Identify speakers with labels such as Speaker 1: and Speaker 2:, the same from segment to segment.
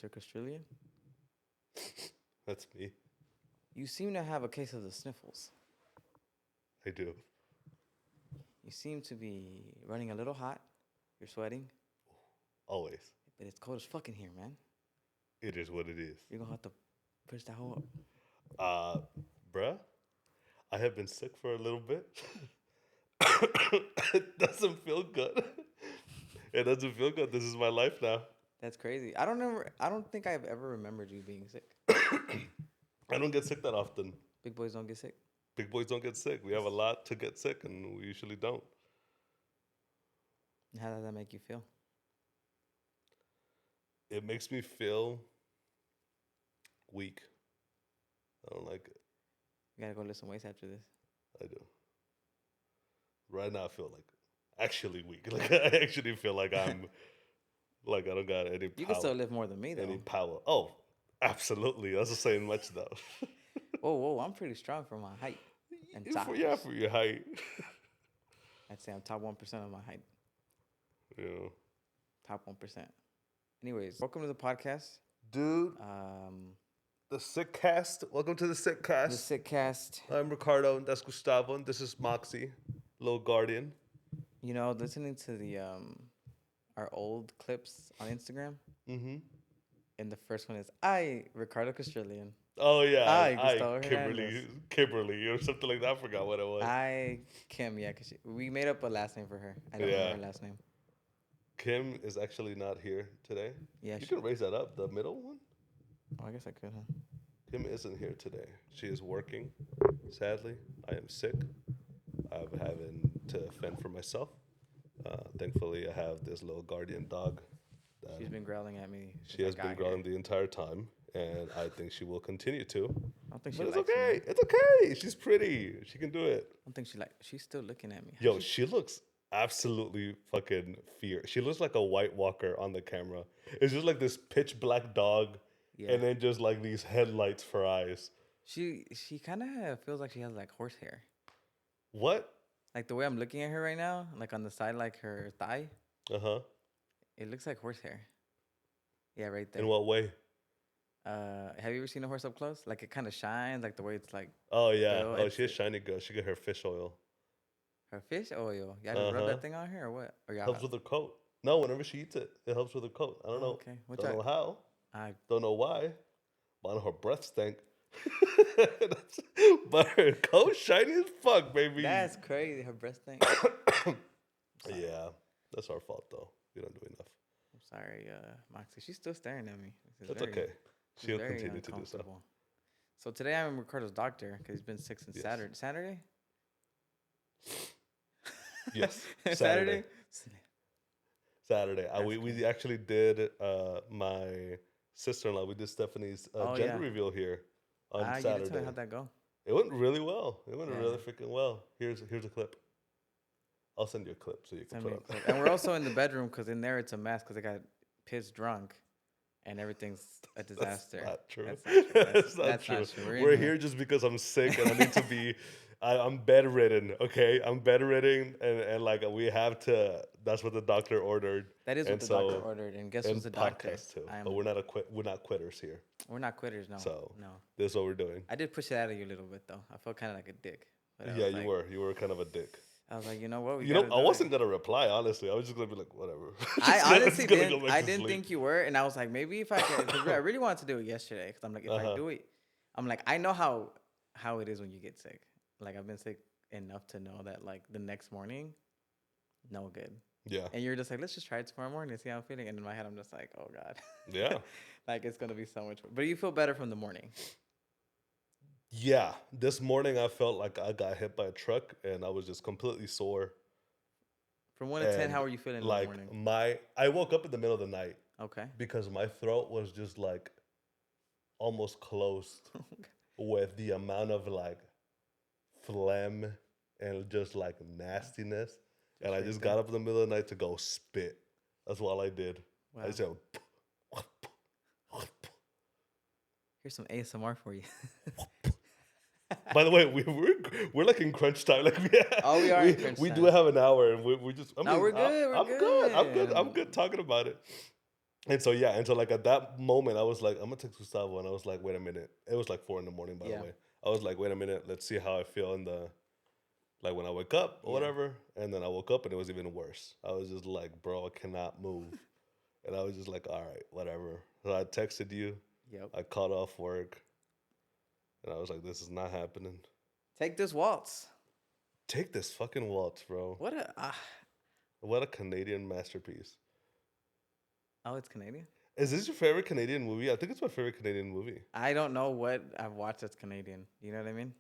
Speaker 1: Mr. Castrilian?
Speaker 2: That's me.
Speaker 1: You seem to have a case of the sniffles.
Speaker 2: I do.
Speaker 1: You seem to be running a little hot. You're sweating,
Speaker 2: Always.
Speaker 1: but it's cold as fuck in here, man.
Speaker 2: It is what it is.
Speaker 1: You're gonna have to push that hole up.
Speaker 2: Uh, bruh, I have been sick for a little bit. It doesn't feel good. It doesn't feel good. This is my life now.
Speaker 1: That's crazy. I don't think I've ever remembered you being sick.
Speaker 2: I don't get sick that often.
Speaker 1: Big boys don't get sick.
Speaker 2: Big boys don't get sick. We have a lot to get sick, and we usually don't.
Speaker 1: How does that make you feel?
Speaker 2: It makes me feel weak. I don't like it.
Speaker 1: You gotta go lift some weights after this.
Speaker 2: I do. Right now, I feel like actually weak. Like I actually feel like I'm like I don't got any power.
Speaker 1: You can still lift more than me, though.
Speaker 2: Any power? Oh, absolutely. That's not saying much though.
Speaker 1: Whoa! I'm pretty strong for my height and size.
Speaker 2: For your height.
Speaker 1: I'd say I'm top 1% of my height.
Speaker 2: Yeah.
Speaker 1: Top 1%. Anyways, welcome to the podcast,
Speaker 2: Dude. The Sick Cast. Welcome to the Sick Cast.
Speaker 1: the Sick Cast.
Speaker 2: I'm Ricardo, and that's Gustavo, and this is Moxie, little guardian.
Speaker 1: You know, listening to the our old clips on Instagram,
Speaker 2: Mm-hmm.
Speaker 1: and the first one is Ricardo Castrilian.
Speaker 2: Oh yeah,
Speaker 1: Gustavo
Speaker 2: Kimberly, or something like that. I forgot what it was.
Speaker 1: Kim, yeah, because we made up a last name for her. I don't
Speaker 2: Yeah.
Speaker 1: know her last name.
Speaker 2: Kim is actually not here today.
Speaker 1: Yeah,
Speaker 2: You can raise that up, the middle one.
Speaker 1: I guess I could, huh?
Speaker 2: Kim isn't here today. She is working. Sadly, I am sick. I'm having to fend for myself. Thankfully, I have this little guardian dog.
Speaker 1: She's been growling at me.
Speaker 2: She has been growling the entire time, and I think she will continue to.
Speaker 1: I don't think she
Speaker 2: But it's
Speaker 1: likes
Speaker 2: okay.
Speaker 1: me.
Speaker 2: It's okay. She's pretty. She can do it.
Speaker 1: I don't think she's still looking at me.
Speaker 2: Yo, she looks absolutely fucking fierce. She looks like a White Walker on the camera. It's just like this pitch black dog,
Speaker 1: Yeah.
Speaker 2: and then just like these headlights for eyes.
Speaker 1: She kind of feels like she has like horse hair.
Speaker 2: What?
Speaker 1: Like the way I'm looking at her right now, like on the side, like her thigh,
Speaker 2: Uh-huh.
Speaker 1: it looks like horse hair. Yeah, right there.
Speaker 2: In what way?
Speaker 1: Have you ever seen a horse up close? Like it kind of shines, like the way it's like
Speaker 2: Oh yeah.
Speaker 1: Girl,
Speaker 2: Oh, she is shiny girl. She get her fish oil.
Speaker 1: her fish oil. Y'all just rub
Speaker 2: Uh-huh.
Speaker 1: that thing on her or what? Or y'all
Speaker 2: Helps with her coat. No, whenever she eats it, it helps with her coat. I don't know.
Speaker 1: Okay.
Speaker 2: Don't know how.
Speaker 1: I
Speaker 2: Don't know why. But I know her breath stank. But her coat shiny as fuck, baby.
Speaker 1: That's crazy. Her breast thing.
Speaker 2: Yeah, that's our fault though. We don't do enough.
Speaker 1: I'm sorry, Moxie. She's still staring at me. This is
Speaker 2: That's
Speaker 1: very-
Speaker 2: okay.
Speaker 1: this is
Speaker 2: She'll
Speaker 1: very
Speaker 2: continue to do so.
Speaker 1: uncomfortable. So today I'm Ricardo's doctor because he's been sick since
Speaker 2: Yes.
Speaker 1: Saturday. Saturday?
Speaker 2: Yes,
Speaker 1: Saturday?
Speaker 2: Saturday.
Speaker 1: That's
Speaker 2: We actually did my sister-in-law. We did Stephanie's
Speaker 1: Oh,
Speaker 2: gender
Speaker 1: yeah.
Speaker 2: reveal here on
Speaker 1: You didn't
Speaker 2: Saturday.
Speaker 1: tell me how'd that go?
Speaker 2: It went really well. It went
Speaker 1: Yeah.
Speaker 2: really freaking well. Here's a clip. I'll send you a clip so you can
Speaker 1: Send
Speaker 2: put
Speaker 1: me a
Speaker 2: on.
Speaker 1: clip. And we're also in the bedroom because in there it's a mess because I got pissed drunk and everything's a disaster.
Speaker 2: That's not true.
Speaker 1: That's not true.
Speaker 2: That's not
Speaker 1: That's
Speaker 2: true.
Speaker 1: not true.
Speaker 2: We're
Speaker 1: in
Speaker 2: here just because I'm sick and I need to be. I'm bedridden. Okay, I'm bedridden, and like we have to. That's what the doctor ordered.
Speaker 1: That is what
Speaker 2: and
Speaker 1: the
Speaker 2: so-
Speaker 1: doctor ordered. And guess
Speaker 2: And
Speaker 1: who's the doctor?
Speaker 2: podcast too.
Speaker 1: I am.
Speaker 2: But we're not quitters here.
Speaker 1: We're not quitters, no.
Speaker 2: So-
Speaker 1: no.
Speaker 2: This is what we're doing.
Speaker 1: I did push it out of you a little bit though. I felt kind of like a dick. But I
Speaker 2: Yeah,
Speaker 1: was
Speaker 2: you
Speaker 1: like-
Speaker 2: were. You were kind of a dick.
Speaker 1: I was like, you know what?
Speaker 2: You know, I wasn't gonna reply honestly. I was just gonna be like, whatever.
Speaker 1: I
Speaker 2: Just
Speaker 1: honestly
Speaker 2: gonna go
Speaker 1: didn't.
Speaker 2: back
Speaker 1: I
Speaker 2: to
Speaker 1: didn't
Speaker 2: sleep.
Speaker 1: think you were, and I was like, maybe if I could. 'Cause I really wanted to do it yesterday because I'm like, if I
Speaker 2: Uh-huh.
Speaker 1: do it, I'm like, I know how it is when you get sick. Like I've been sick enough to know that like the next morning, no good.
Speaker 2: Yeah,
Speaker 1: And you're just like, let's just try it tomorrow morning and see how I'm feeling. And in my head, I'm just like, oh god,
Speaker 2: yeah,
Speaker 1: like it's gonna be so much. But you feel better from the morning.
Speaker 2: yeah. This morning I felt like I got hit by a truck and I was just completely sore.
Speaker 1: From 1 to 10,
Speaker 2: And,
Speaker 1: how are you feeling in the
Speaker 2: Like
Speaker 1: morning?
Speaker 2: I woke up in the middle of the night
Speaker 1: Okay.
Speaker 2: because my throat was just like almost closed with the amount of like phlegm and just like nastiness. And I
Speaker 1: right
Speaker 2: just
Speaker 1: there.
Speaker 2: got up in the middle of the night to go spit. That's all I did.
Speaker 1: Wow.
Speaker 2: I said,
Speaker 1: Here's some ASMR for you.
Speaker 2: by the way, we're like in crunch time. Like
Speaker 1: Oh, we are in crunch
Speaker 2: we
Speaker 1: time.
Speaker 2: do have an hour, and we just. I
Speaker 1: No,
Speaker 2: mean,
Speaker 1: we're good, we're
Speaker 2: I'm good. I'm
Speaker 1: good.
Speaker 2: good talking about it. And so yeah, and so like at that moment, I was like, I'm gonna text Gustavo, and I was like, wait a minute. It was like 4 in the morning, by the
Speaker 1: Yeah.
Speaker 2: way. I was like, wait a minute, let's see how I feel in the like when I wake up or
Speaker 1: Yeah.
Speaker 2: whatever. And then I woke up and it was even worse. I was just like, bro, I cannot move. And I was just like, all right, whatever. So I texted you.
Speaker 1: Yep.
Speaker 2: I called off work, and I was like, this is not happening.
Speaker 1: Take this waltz.
Speaker 2: Take this fucking Waltz, bro.
Speaker 1: What a
Speaker 2: What a Canadian masterpiece.
Speaker 1: oh, it's Canadian.
Speaker 2: Is this your favorite Canadian movie? I think it's my favorite Canadian movie.
Speaker 1: I don't know what I've watched that's Canadian. You know what I mean?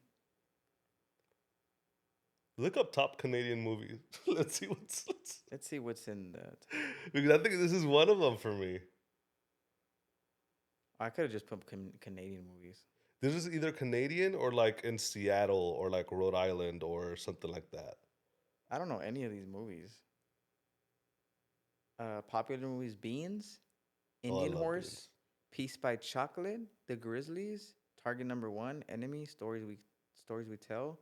Speaker 2: Look up top Canadian movies. Let's see
Speaker 1: Let's see what's in the.
Speaker 2: because I think this is one of them for me.
Speaker 1: I could have just put Canadian movies.
Speaker 2: This is either Canadian or like in Seattle or like Rhode Island or something like that.
Speaker 1: I don't know any of these movies. Popular movies: Beans,
Speaker 2: Oh, I
Speaker 1: Indian
Speaker 2: love
Speaker 1: Horse,
Speaker 2: Beans.
Speaker 1: Peace by Chocolate, The Grizzlies, Target Number One, Enemy, Stories We Tell.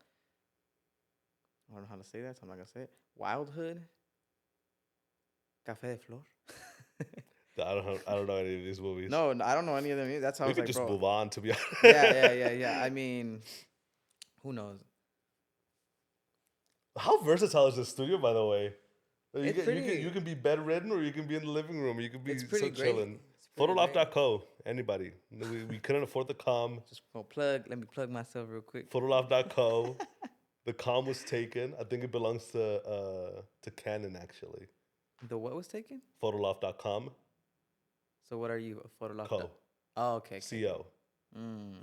Speaker 1: I don't know how to say that, so I'm not gonna say it. Wildhood, Café de Flor.
Speaker 2: I don't know any of these movies.
Speaker 1: No, I don't know any of them. That's how I
Speaker 2: We
Speaker 1: was
Speaker 2: could
Speaker 1: like,
Speaker 2: just
Speaker 1: bro.
Speaker 2: move on, to be honest.
Speaker 1: Yeah. I mean, who knows?
Speaker 2: How versatile is this studio, by the way?
Speaker 1: It's pretty.
Speaker 2: You can be bedridden, or you can be in the living room, or you can be
Speaker 1: It's pretty
Speaker 2: so
Speaker 1: great.
Speaker 2: chilling.
Speaker 1: It's pretty great.
Speaker 2: Photoloft.co, anybody. We couldn't afford the com.
Speaker 1: Just gonna plug. Let me plug myself real quick.
Speaker 2: Photoloft.co. The com was taken. I think it belongs to Canon, actually.
Speaker 1: The what was taken?
Speaker 2: Photoloft.com.
Speaker 1: So what are you? A Photolog.
Speaker 2: Co.
Speaker 1: Oh, okay.
Speaker 2: CO.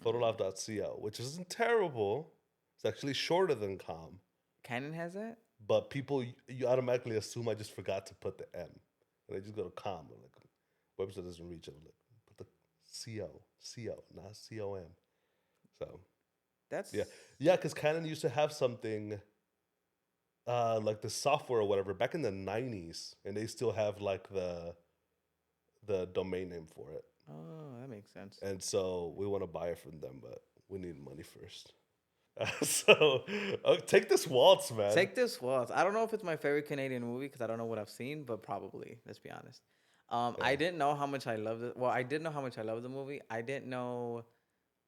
Speaker 2: Photoloft.co, which isn't terrible. It's actually shorter than com.
Speaker 1: Canon has that.
Speaker 2: But people, you automatically assume I just forgot to put the M. And they just go to com. I'm like, website doesn't reach it. I'm like, put the CO, not COM. So,
Speaker 1: That's
Speaker 2: yeah, because Canon used to have something like the software or whatever back in the 90s. And they still have like the domain name for it.
Speaker 1: Oh, that makes sense.
Speaker 2: And so we want to buy it from them, but we need money first. So take this Waltz, man.
Speaker 1: Take this waltz. I don't know if it's my favorite Canadian movie because I don't know what I've seen, but probably. Let's be honest. I didn't know how much I loved it. Well, I did know how much I loved the movie. I didn't know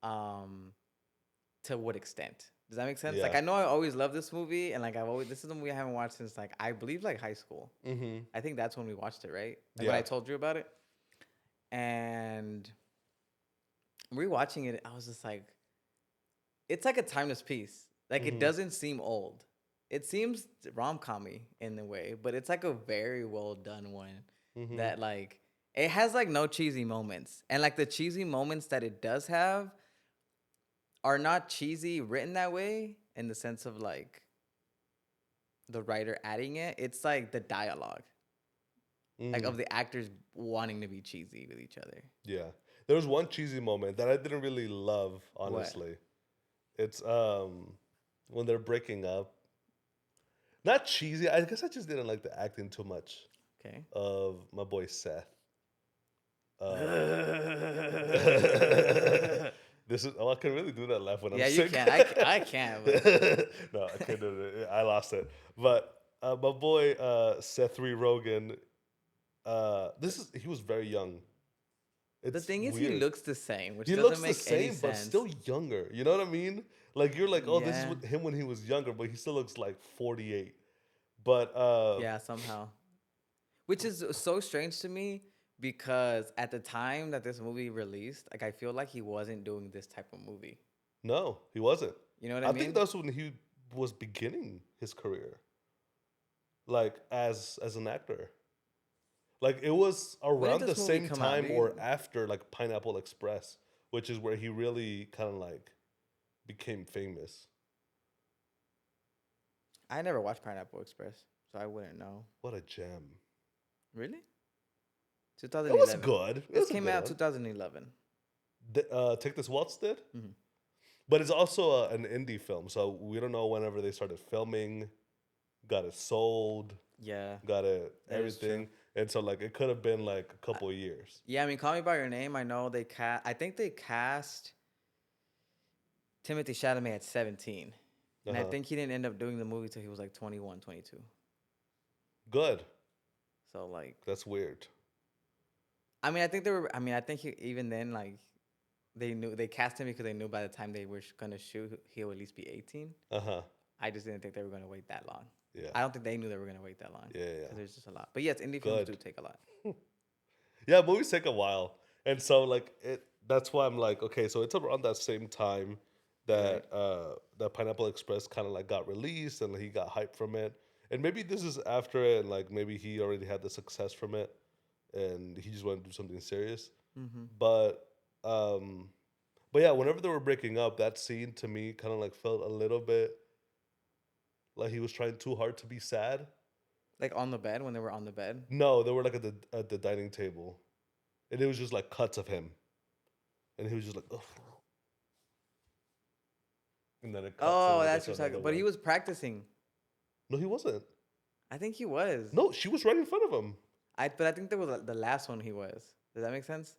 Speaker 1: to what extent. Does that make sense?
Speaker 2: Yeah.
Speaker 1: Like I know I always loved this movie, and like this is a movie I haven't watched since like I believe like high school.
Speaker 2: Mm-hmm.
Speaker 1: I think that's when we watched it, right? Like when I told you about it. And rewatching it, I was just like, it's like a timeless piece. Like it doesn't seem old. It seems rom-com-y in a way, but it's like a very well done one that like it has like no cheesy moments. And like the cheesy moments that it does have are not cheesy written that way in the sense of like the writer adding it. It's like the dialogue. Like of the actors wanting to be cheesy with each other.
Speaker 2: Yeah. There was one cheesy moment that I didn't really love, honestly. What? It's when they're breaking up. Not cheesy. I guess I just didn't like the acting too much.
Speaker 1: Okay.
Speaker 2: Of my boy Seth. This is I can really do that laugh when I'm sick.
Speaker 1: Yeah, you can. I can't. But.
Speaker 2: No, I can't do it. I lost it. But my boy Seth Rogen. He was very young.
Speaker 1: The thing is,
Speaker 2: weird.
Speaker 1: He looks the same, which
Speaker 2: he
Speaker 1: doesn't
Speaker 2: looks
Speaker 1: make
Speaker 2: the same,
Speaker 1: any sense.
Speaker 2: but still younger. You know what I mean? Like you're like, oh, this is
Speaker 1: Yeah.
Speaker 2: him when he was younger, but he still looks like 48. But
Speaker 1: yeah, somehow, which is so strange to me because at the time that this movie released, like I feel like he wasn't doing this type of movie.
Speaker 2: No, he wasn't.
Speaker 1: You know what I mean?
Speaker 2: I think that's when he was beginning his career, like as an actor. Like it was around the same time or after like Pineapple Express, which is where he really kind of like became famous.
Speaker 1: I never watched Pineapple Express, so I wouldn't know.
Speaker 2: What a gem!
Speaker 1: Really?
Speaker 2: 2011. It was good.
Speaker 1: This came out 2011.
Speaker 2: Take This Waltz did? Mm-hmm. But it's also an indie film, so we don't know whenever they started filming, got it sold.
Speaker 1: Yeah.
Speaker 2: Got it, everything. And so, like, it could have been, like, a couple of years.
Speaker 1: Yeah, I mean, Call Me By Your Name, I know I think they cast Timothy Chalamet at 17. And I think he didn't end up doing the movie till he was, like, 21, 22.
Speaker 2: Good.
Speaker 1: So, like...
Speaker 2: That's weird.
Speaker 1: I mean, I think they were. I mean, I think even then, like, they cast him because they knew by the time they were gonna shoot, he'll at least be 18. I just didn't think they were gonna wait that long.
Speaker 2: Yeah.
Speaker 1: I don't think they knew they were gonna wait that long.
Speaker 2: Yeah.
Speaker 1: Because there's just a lot. But yes, indie films do take a lot.
Speaker 2: Yeah, movies take a while, and so like that's why I'm like, okay, so it's around that same time that that Pineapple Express kind of like got released and he got hyped from it, and maybe this is after it, and like maybe he already had the success from it, and he just wanted to do something serious. But yeah, whenever they were breaking up, that scene to me kind of like felt a little bit like he was trying too hard to be sad.
Speaker 1: Like on the bed, when they were on the bed?
Speaker 2: No, they were like at the dining table. And it was just like cuts of him. And he was just like, ugh. And then it cuts.
Speaker 1: Oh, that's your second. But he was practicing.
Speaker 2: No, he wasn't.
Speaker 1: I think he was.
Speaker 2: No, she was right in front of him.
Speaker 1: But I think that was the last one he was. Does that make sense?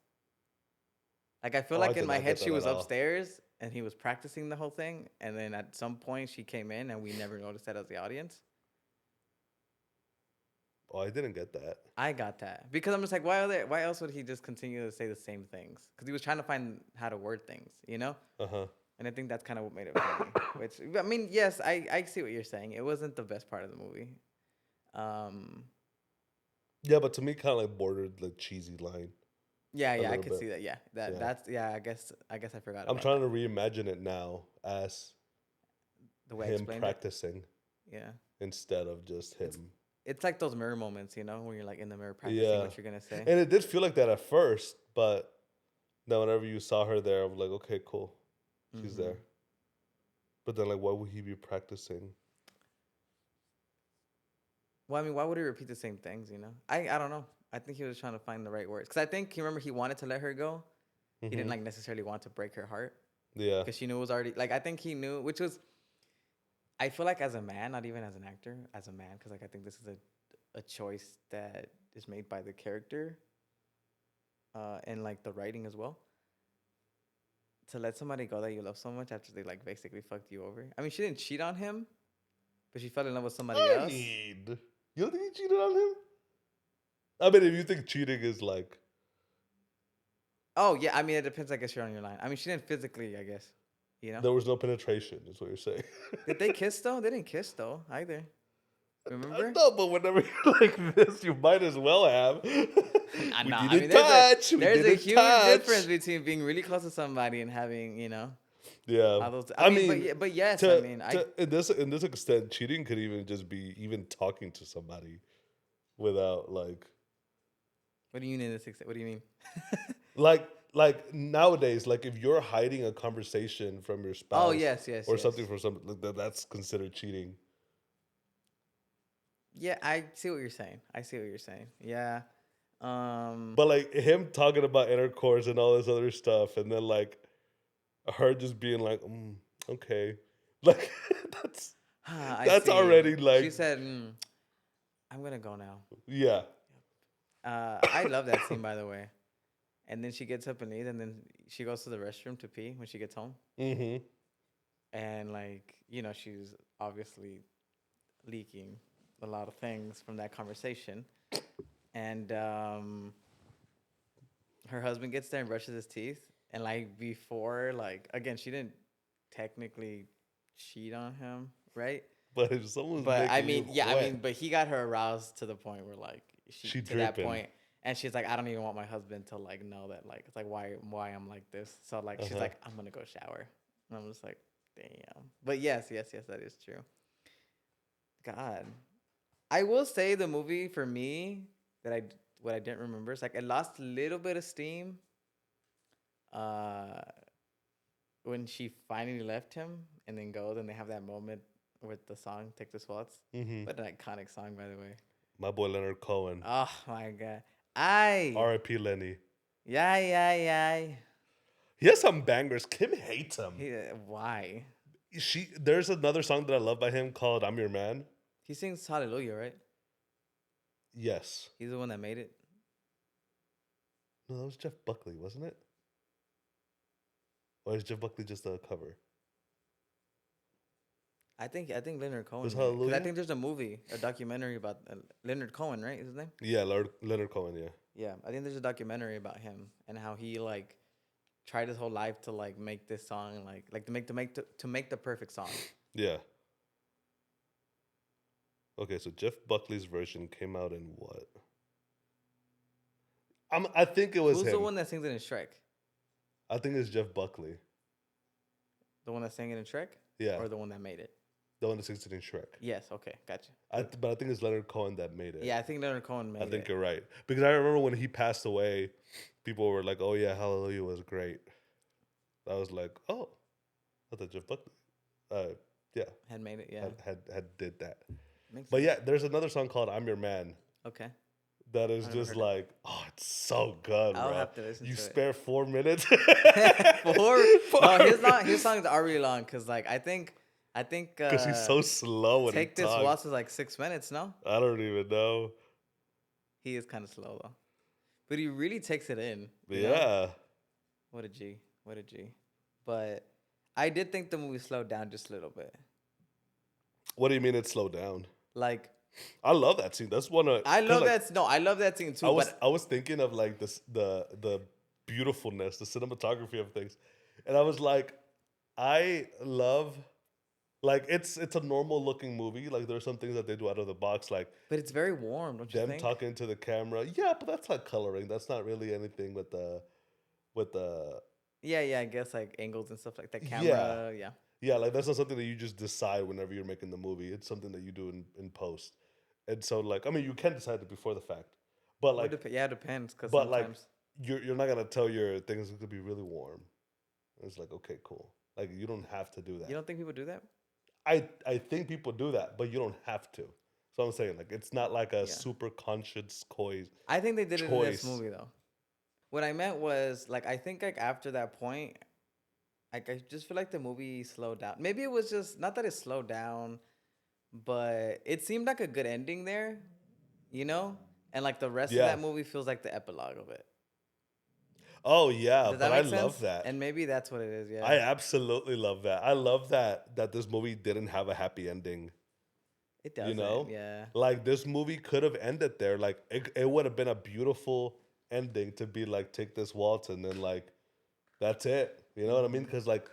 Speaker 1: Like, I feel like in my head she was upstairs and he was practicing the whole thing. And then at some point she came in and we never noticed that as the audience.
Speaker 2: Oh, I didn't get that.
Speaker 1: I got that. Because I'm just like, why else would he just continue to say the same things? Because he was trying to find how to word things, you know? And I think that's kind of what made it funny. Which, I mean, yes, I see what you're saying. It wasn't the best part of the movie.
Speaker 2: Yeah, but to me, kind of like bordered the cheesy line.
Speaker 1: Yeah, I could see that. Yeah, that's I guess I forgot.
Speaker 2: I'm trying to reimagine it now as
Speaker 1: the way
Speaker 2: him practicing.
Speaker 1: Yeah.
Speaker 2: Instead of just him.
Speaker 1: It's like those mirror moments, you know, when you're like in the mirror practicing what you're gonna say.
Speaker 2: And it did feel like that at first, but then whenever you saw her there, I was like, okay, cool, she's there. But then, like, why would he be practicing?
Speaker 1: Well, I mean, why would he repeat the same things? You know, I don't know. I think he was trying to find the right words because I think you remember he wanted to let her go. He didn't like necessarily want to break her heart.
Speaker 2: Yeah,
Speaker 1: because she knew it was already like I think he knew, which was. I feel like as a man, not even as an actor, as a man, because like I think this is a choice that is made by the character, and like the writing as well. To let somebody go that you love so much after they like basically fucked you over. I mean, she didn't cheat on him, but she fell in love with somebody else.
Speaker 2: You don't think he cheated on him? I mean, if you think cheating is like,
Speaker 1: oh yeah, I mean it depends. I guess you're on your line. I mean, she didn't physically, I guess. You know?
Speaker 2: There was no penetration, is what you're saying.
Speaker 1: Did they kiss though? They didn't kiss though either. Remember?
Speaker 2: No, but whenever you're like this, you might as well have.
Speaker 1: There's a huge difference between being really close to somebody and having, you know.
Speaker 2: Yeah.
Speaker 1: I mean, but yes,
Speaker 2: in this extent, cheating could even just be even talking to somebody without like.
Speaker 1: What do you mean in this extent? What do you mean?
Speaker 2: Like nowadays, like if you're hiding a conversation from your spouse, something from somebody, that's considered cheating.
Speaker 1: Yeah, I see what you're saying. Yeah.
Speaker 2: But like him talking about intercourse and all this other stuff, and then like her just being like, okay, like that's already like.
Speaker 1: She said, "I'm gonna go now."
Speaker 2: Yeah.
Speaker 1: I love that scene, by the way. And then she gets up and leaves, and then she goes to the restroom to pee when she gets home. And, like, you know, she's obviously leaking a lot of things from that conversation. And her husband gets there and brushes his teeth. And, like, before, like, again, she didn't technically cheat on him, right?
Speaker 2: But if someone's
Speaker 1: but he got her aroused to the point where, like, she to that point. And she's like, I don't even want my husband to like know that like it's like why I'm like this. So like she's like, I'm gonna go shower. And I'm just like, damn. But yes, that is true. God, I will say the movie for me what I didn't remember is like it lost a little bit of steam. When she finally left him and then goes and they have that moment with the song "Take This Waltz." What an iconic song, by the way.
Speaker 2: My boy Leonard Cohen.
Speaker 1: Oh my God.
Speaker 2: R.I.P. Lenny.
Speaker 1: Yeah.
Speaker 2: He has some bangers. Kim hates him.
Speaker 1: Why?
Speaker 2: There's another song that I love by him called "I'm Your Man."
Speaker 1: He sings Hallelujah, right?
Speaker 2: Yes.
Speaker 1: He's the one that made it.
Speaker 2: No, that was Jeff Buckley, wasn't it? Or is Jeff Buckley just a cover?
Speaker 1: I think Leonard Cohen.
Speaker 2: Was Hallelujah?
Speaker 1: I think there's a documentary about Leonard Cohen, right? Is his name?
Speaker 2: Yeah, Leonard Cohen. Yeah.
Speaker 1: Yeah, I think there's a documentary about him and how he like tried his whole life to like make this song like to make the perfect song.
Speaker 2: Yeah. Okay, so Jeff Buckley's version came out in what? I think it was
Speaker 1: Who's
Speaker 2: him.
Speaker 1: the one that sings it in Shrek?
Speaker 2: I think it's Jeff Buckley.
Speaker 1: The one that sang it in Shrek?
Speaker 2: Yeah.
Speaker 1: Or the one that made it?
Speaker 2: The one that sings it in Shrek.
Speaker 1: Yes, okay, gotcha.
Speaker 2: But I think it's Leonard Cohen that made it.
Speaker 1: Yeah, I think Leonard Cohen made it.
Speaker 2: I think you're right. Because I remember when he passed away, people were like, oh yeah, Hallelujah was great. I was like, oh, I thought Jeff Buckley yeah.
Speaker 1: Had made it, yeah.
Speaker 2: Had did that.
Speaker 1: Makes
Speaker 2: but
Speaker 1: sense.
Speaker 2: yeah, there's another song called I'm Your Man.
Speaker 1: Okay.
Speaker 2: That is just like, it's so good,
Speaker 1: I'll
Speaker 2: bro.
Speaker 1: have to listen to it.
Speaker 2: You spare 4 minutes?
Speaker 1: 4? No, his songs are really long because like I think
Speaker 2: because he's so slow. When
Speaker 1: Take
Speaker 2: he
Speaker 1: This
Speaker 2: talks.
Speaker 1: Waltz is like 6 minutes. No,
Speaker 2: I don't even know.
Speaker 1: he is kind of slow though, but he really takes it in.
Speaker 2: Yeah.
Speaker 1: Know? What a G. But I did think the movie slowed down just a little bit.
Speaker 2: What do you mean it slowed down?
Speaker 1: Like,
Speaker 2: I love that scene. That's one of
Speaker 1: I love that. No, I love that scene too.
Speaker 2: I was thinking of like this the beautifulness, the cinematography of things, and I was like, I love. Like it's a normal looking movie. Like there's some things that they do out of the box, like.
Speaker 1: But it's very warm, don't you think?
Speaker 2: Them talking to the camera, yeah, but that's like coloring. That's not really anything with the.
Speaker 1: Yeah, I guess like angles and stuff like that. Camera, yeah.
Speaker 2: Yeah, like that's not something that you just decide whenever you're making the movie. It's something that you do in post. And so, like, I mean, you can decide it before the fact, but like,
Speaker 1: it depends. Cause
Speaker 2: but
Speaker 1: sometimes...
Speaker 2: like, you're not gonna tell your things could be really warm. It's like, okay, cool. Like you don't have to do that.
Speaker 1: You don't think people do that?
Speaker 2: I think people do that, but you don't have to. So I'm saying, like, it's not like a super conscious choice.
Speaker 1: I think they did it in this movie though. What I meant was, like, I think like after that point, like I just feel like the movie slowed down. Maybe it was just not that it slowed down, but it seemed like a good ending there, you know? And like the rest of that movie feels like the epilogue of it.
Speaker 2: Oh yeah, but I love that.
Speaker 1: And maybe that's what it is, yeah.
Speaker 2: I absolutely love that. I love that this movie didn't have a happy ending.
Speaker 1: It doesn't,
Speaker 2: you know?
Speaker 1: Yeah.
Speaker 2: Like this movie could have ended there. Like it would have been a beautiful ending to be like, take this waltz and then like that's it. You know what I mean? Because like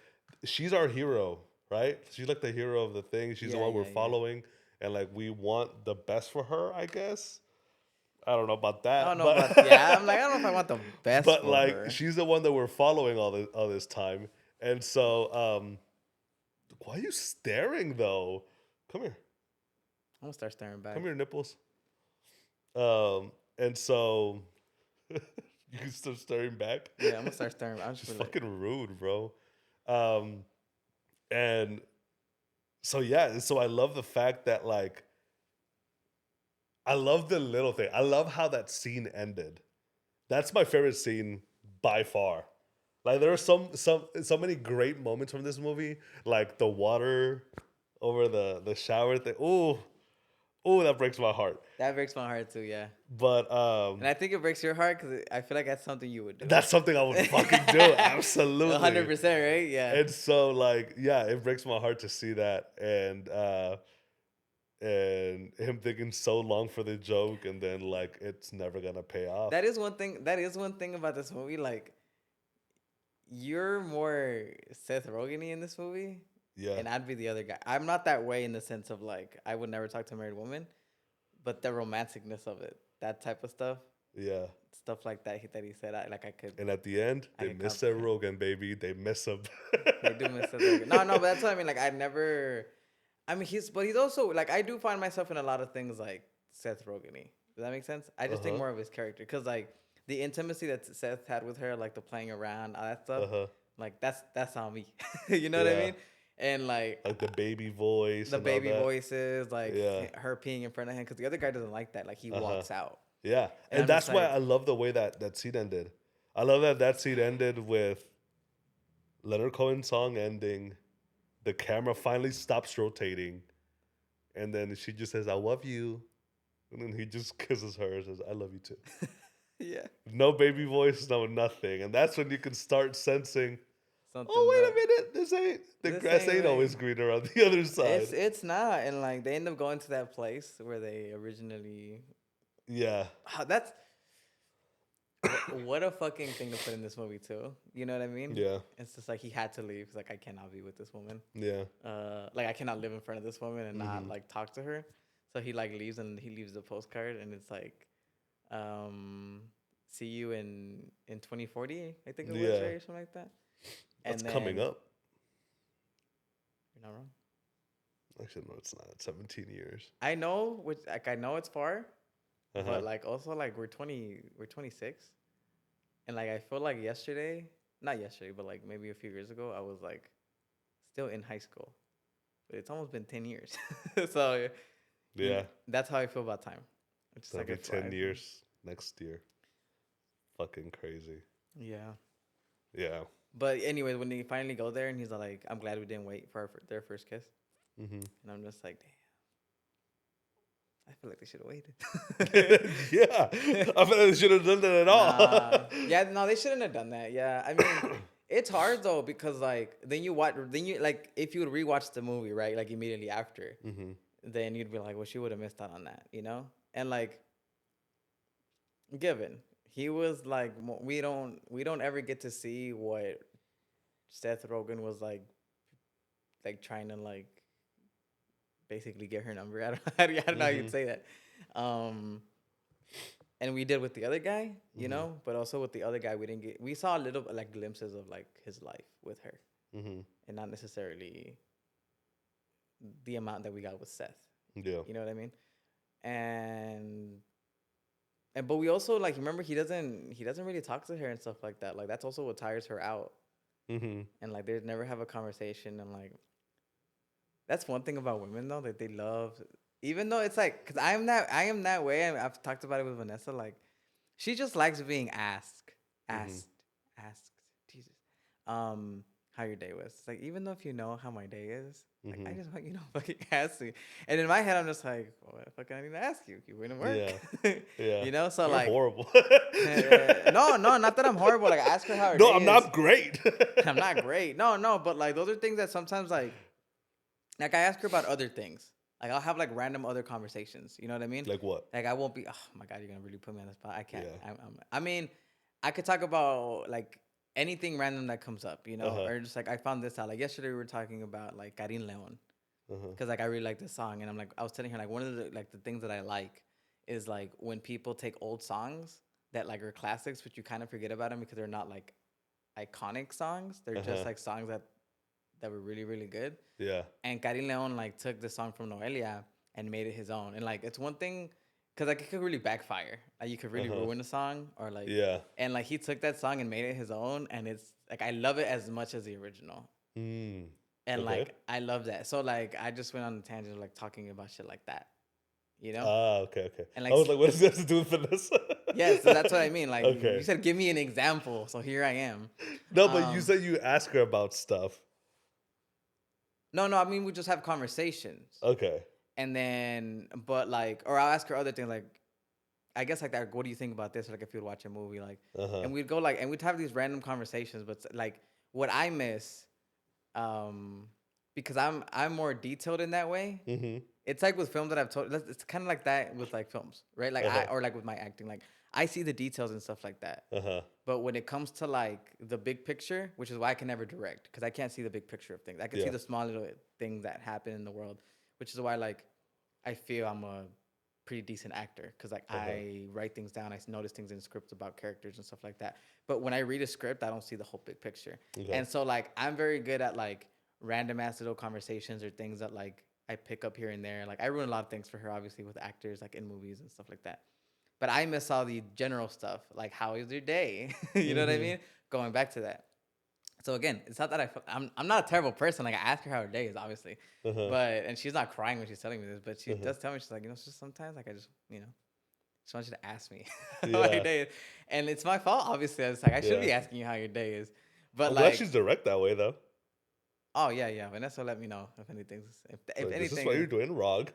Speaker 2: she's our hero, right? She's like the hero of the thing. She's the one we're following, and like we want the best for her, I guess. I don't know about that.
Speaker 1: I don't know about yeah. I'm like, I don't know if I want the best.
Speaker 2: But
Speaker 1: for
Speaker 2: like,
Speaker 1: her.
Speaker 2: She's the one that we're following all this time, and so why are you staring though? Come here.
Speaker 1: I'm gonna start staring back.
Speaker 2: Come here, nipples. And so you can start staring back.
Speaker 1: Yeah, I'm gonna start staring. I'm
Speaker 2: just fucking rude, bro. And so yeah, so I love the fact that like. I love the little thing. I love how that scene ended. That's my favorite scene by far. Like there are so many great moments from this movie, like the water over the shower thing. Ooh, that breaks my heart.
Speaker 1: That breaks my heart too, yeah.
Speaker 2: But
Speaker 1: and I think it breaks your heart because I feel like that's something you would do.
Speaker 2: That's something I would fucking do. Absolutely,
Speaker 1: 100%, right? Yeah.
Speaker 2: And so like, yeah, it breaks my heart to see that, and him thinking so long for the joke, and then like it's never gonna pay off.
Speaker 1: That is one thing about this movie. Like, you're more Seth Rogen-y in this movie,
Speaker 2: yeah,
Speaker 1: and I'd be the other guy. I'm not that way in the sense of like I would never talk to a married woman, but the romanticness of it, that type of stuff,
Speaker 2: yeah,
Speaker 1: stuff like that he said, I could.
Speaker 2: And at the end, they miss Seth Rogen, baby. They miss him.
Speaker 1: They do miss Seth Rogen. No, but that's what I mean. Like I mean, he's also like, I do find myself in a lot of things like Seth Rogen-y. Does that make sense? I just think more of his character, because like the intimacy that Seth had with her, like the playing around, all that stuff, like that's on me. You know what I mean? And like
Speaker 2: the baby voice,
Speaker 1: the baby voices, like her peeing in front of him, because the other guy doesn't like that. Like he walks out.
Speaker 2: Yeah, and that's why I love the way that scene ended. I love that scene ended with Leonard Cohen's song ending. The camera finally stops rotating, and then she just says, "I love you," and then he just kisses her and says, "I love you too."
Speaker 1: Yeah.
Speaker 2: No baby voice, no nothing, and that's when you can start sensing.
Speaker 1: Something
Speaker 2: wait a minute! The grass ain't always greener on the other side.
Speaker 1: It's not, and like they end up going to that place where they originally.
Speaker 2: Yeah.
Speaker 1: That's. what a fucking thing to put in this movie too. You know what I mean?
Speaker 2: Yeah.
Speaker 1: It's just like he had to leave. He's like, I cannot be with this woman.
Speaker 2: Yeah.
Speaker 1: Like I cannot live in front of this woman and not like talk to her. So he like leaves and he leaves the postcard and it's like, see you in 2040. I think it was, right, or something like that.
Speaker 2: That's coming up.
Speaker 1: You're not wrong.
Speaker 2: Actually, no, it's not. 17 years.
Speaker 1: I know, I know it's far, but like also like we're 26, and like I feel like not yesterday, but like maybe a few years ago, I was like still in high school, but it's almost been 10 years. So
Speaker 2: yeah,
Speaker 1: that's how I feel about time.
Speaker 2: It's just like 10 years next year. Fucking crazy.
Speaker 1: Yeah.
Speaker 2: Yeah.
Speaker 1: But anyway, when they finally go there, and he's like, "I'm glad we didn't wait for their first kiss," and I'm just like, "Damn." I feel like they should have waited.
Speaker 2: Yeah. I feel like they should have done that at all.
Speaker 1: Yeah, no, they shouldn't have done that. Yeah. I mean, it's hard though, because like then you like if you would rewatch the movie, right? Like immediately after, then you'd be like, well, she would have missed out on that, you know? And like given he was like, we don't ever get to see what Seth Rogen was like trying to like basically get her number. I don't know how you'd say that. And we did with the other guy, you know, but also with the other guy, we saw a little like glimpses of like his life with her, and not necessarily the amount that we got with Seth.
Speaker 2: Yeah,
Speaker 1: you know what I mean. And but we also like, remember, he doesn't really talk to her and stuff like that. Like that's also what tires her out. And like they never have a conversation, and like that's one thing about women though, that they love, even though it's like, because I am that way. I've talked about it with Vanessa. Like she just likes being asked. Jesus, how your day was. It's like, even though if you know how my day is, like I just want you to fucking ask me. And in my head, I'm just like, well, what the fuck I need to ask you? You wouldn't work.
Speaker 2: Yeah.
Speaker 1: You know, so
Speaker 2: you're
Speaker 1: like
Speaker 2: horrible.
Speaker 1: No, not that I'm horrible. Like ask her how her
Speaker 2: no,
Speaker 1: day
Speaker 2: I'm
Speaker 1: is.
Speaker 2: not great.
Speaker 1: I'm not great. No, but like those are things that sometimes like I ask her about other things. Like I'll have like random other conversations. You know what I mean?
Speaker 2: Like what?
Speaker 1: Like I won't be. Oh my god, you're gonna really put me on the spot. I can't.
Speaker 2: Yeah.
Speaker 1: I mean, I could talk about like anything random that comes up. You know, or just like I found this out. Like yesterday we were talking about like Karin Leon, because like I really like this song, and I'm like, I was telling her like one of the things that I like is like when people take old songs that like are classics, but you kind of forget about them because they're not like iconic songs. They're just like songs that were really, really good.
Speaker 2: Yeah.
Speaker 1: And Karin Leon like took the song from Noelia and made it his own. And like it's one thing, because like it could really backfire. Like you could really ruin a song, or like And like he took that song and made it his own, and it's like I love it as much as the original. And like I love that. So like I just went on a tangent of like talking about shit like that. You know?
Speaker 2: Okay.
Speaker 1: And like,
Speaker 2: I was like, what does this have to do with Vanessa?
Speaker 1: Yeah, so that's what I mean. Like you said, give me an example. So here I am.
Speaker 2: No, but you said you ask her about stuff.
Speaker 1: No, I mean, we just have conversations.
Speaker 2: Okay.
Speaker 1: And then, but like, or I'll ask her other things, like, I guess like that, what do you think about this? Like if you'd watch a movie, like, and we'd go like, and we'd have these random conversations, but like what I miss, because I'm more detailed in that way. It's like with films that I've told, it's kind of like that with like films, right? Like or like with my acting, like I see the details and stuff like that. But when it comes to like the big picture, which is why I can never direct, because I can't see the big picture of things. I can see the small little things that happen in the world, which is why like I feel I'm a pretty decent actor, because like I write things down, I notice things in scripts about characters and stuff like that. But when I read a script, I don't see the whole big picture. And so like I'm very good at like random ass little conversations or things that like I pick up here and there. Like I ruin a lot of things for her, obviously, with actors, like in movies and stuff like that. But I miss all the general stuff, like how is your day? You know what I mean? Going back to that. So again, it's not that I'm not a terrible person. Like I ask her how her day is, obviously, but and she's not crying when she's telling me this, but she does tell me, she's like, it's just sometimes like I just just want you to ask me how your day is, and it's my fault, obviously. I was like, I should be asking you how your day is, but
Speaker 2: I'm
Speaker 1: like
Speaker 2: glad she's direct that way though.
Speaker 1: Oh yeah. Vanessa, let me know if anything's if anything.
Speaker 2: This is what you're doing wrong.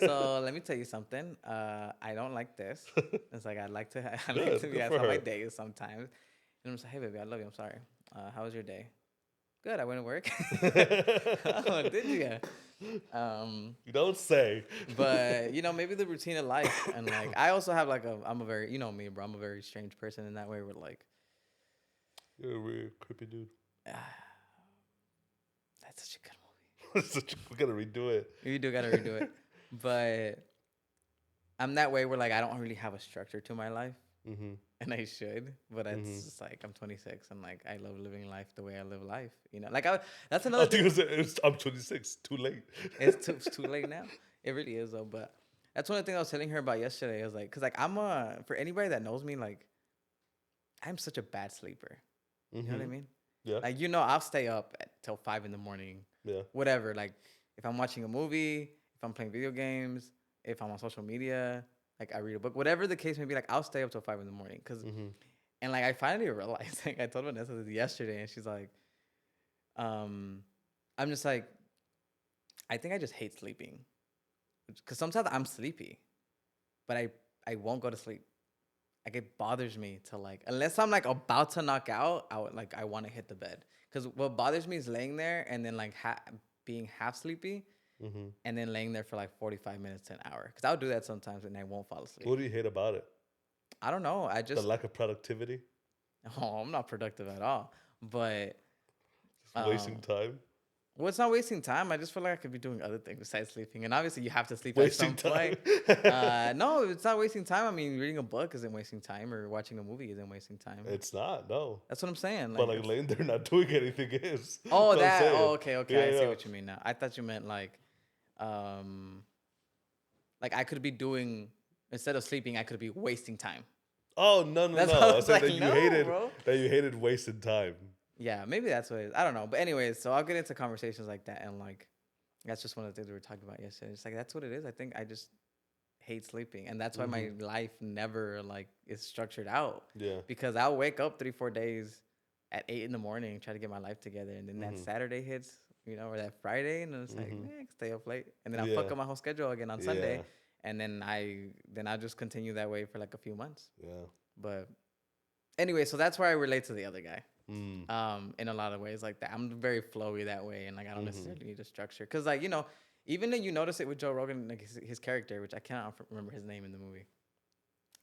Speaker 1: So let me tell you something. I don't like this. It's like I like to be asked how my day is sometimes. And I'm just like, hey baby, I love you. I'm sorry. How was your day? Good. I went to work. Oh, did you?
Speaker 2: You don't say.
Speaker 1: But maybe the routine of life, and like I also have like I'm a very, me, bro. I'm a very strange person in that way. Where like,
Speaker 2: You're a weird, creepy dude.
Speaker 1: that's such a good movie.
Speaker 2: We gotta redo it.
Speaker 1: You do gotta redo it, but I'm that way where like I don't really have a structure to my life, and I should. But it's just like I'm 26 and like I love living life the way I live life. Like that's another thing.
Speaker 2: I'm 26. Too late.
Speaker 1: It's too late now. It really is though. But that's one of the things I was telling her about yesterday. I was like, cause like for anybody that knows me, like I'm such a bad sleeper. You know what I mean?
Speaker 2: Yeah.
Speaker 1: Like I'll stay up till 5 a.m.
Speaker 2: Yeah.
Speaker 1: Whatever. Like if I'm watching a movie, if I'm playing video games, if I'm on social media, like I read a book, whatever the case may be, like I'll stay up till 5 a.m. Cause and like I finally realized, like I told Vanessa this yesterday, and she's like, I'm just like, I think I just hate sleeping, cause sometimes I'm sleepy, but I won't go to sleep. Like it bothers me to like, unless I'm like about to knock out, I want to hit the bed. Cause what bothers me is laying there and then like being half sleepy, and then laying there for like 45 minutes to an hour. Cause I'll do that sometimes and I won't fall asleep.
Speaker 2: What do you hate about it?
Speaker 1: I don't know.
Speaker 2: The lack of productivity.
Speaker 1: Oh, I'm not productive at all. But
Speaker 2: just wasting time.
Speaker 1: Well, it's not wasting time. I just feel like I could be doing other things besides sleeping. And obviously, you have to sleep
Speaker 2: wasting
Speaker 1: at some
Speaker 2: time.
Speaker 1: point. No, it's not wasting time. I mean, reading a book isn't wasting time, or watching a movie isn't wasting time.
Speaker 2: It's not. No.
Speaker 1: That's what I'm saying.
Speaker 2: But like laying there not doing anything is.
Speaker 1: Oh, that. Oh, okay.
Speaker 2: Yeah,
Speaker 1: I see what you mean now. I thought you meant like I could be doing, instead of sleeping, I could be wasting time.
Speaker 2: Oh no. I said that you hated wasted time.
Speaker 1: Yeah, maybe that's what it is. I don't know. But anyways, so I'll get into conversations like that, and like that's just one of the things we were talking about yesterday. It's like that's what it is. I think I just hate sleeping, and that's why my life never like is structured out.
Speaker 2: Yeah.
Speaker 1: Because I'll wake up 3-4 days at 8 a.m, try to get my life together, and then that Saturday hits, or that Friday, and it's like, I can stay up late, and then I'll fuck up my whole schedule again on Sunday, and then I'll just continue that way for like a few months.
Speaker 2: Yeah.
Speaker 1: But anyway, so that's where I relate to the other guy. In a lot of ways like that. I'm very flowy that way, and like I don't necessarily need a structure. Cause like, even though you notice it with Joe Rogan, like his character, which I cannot remember his name in the movie.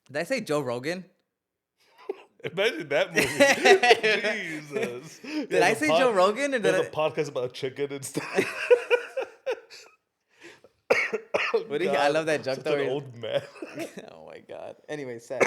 Speaker 1: Did I say Joe Rogan?
Speaker 2: Imagine that movie. Jesus.
Speaker 1: Did I say Joe Rogan? Or
Speaker 2: there's a podcast about chicken and stuff.
Speaker 1: I love that joke.
Speaker 2: Such an old man.
Speaker 1: Oh my God. Anyway, sad.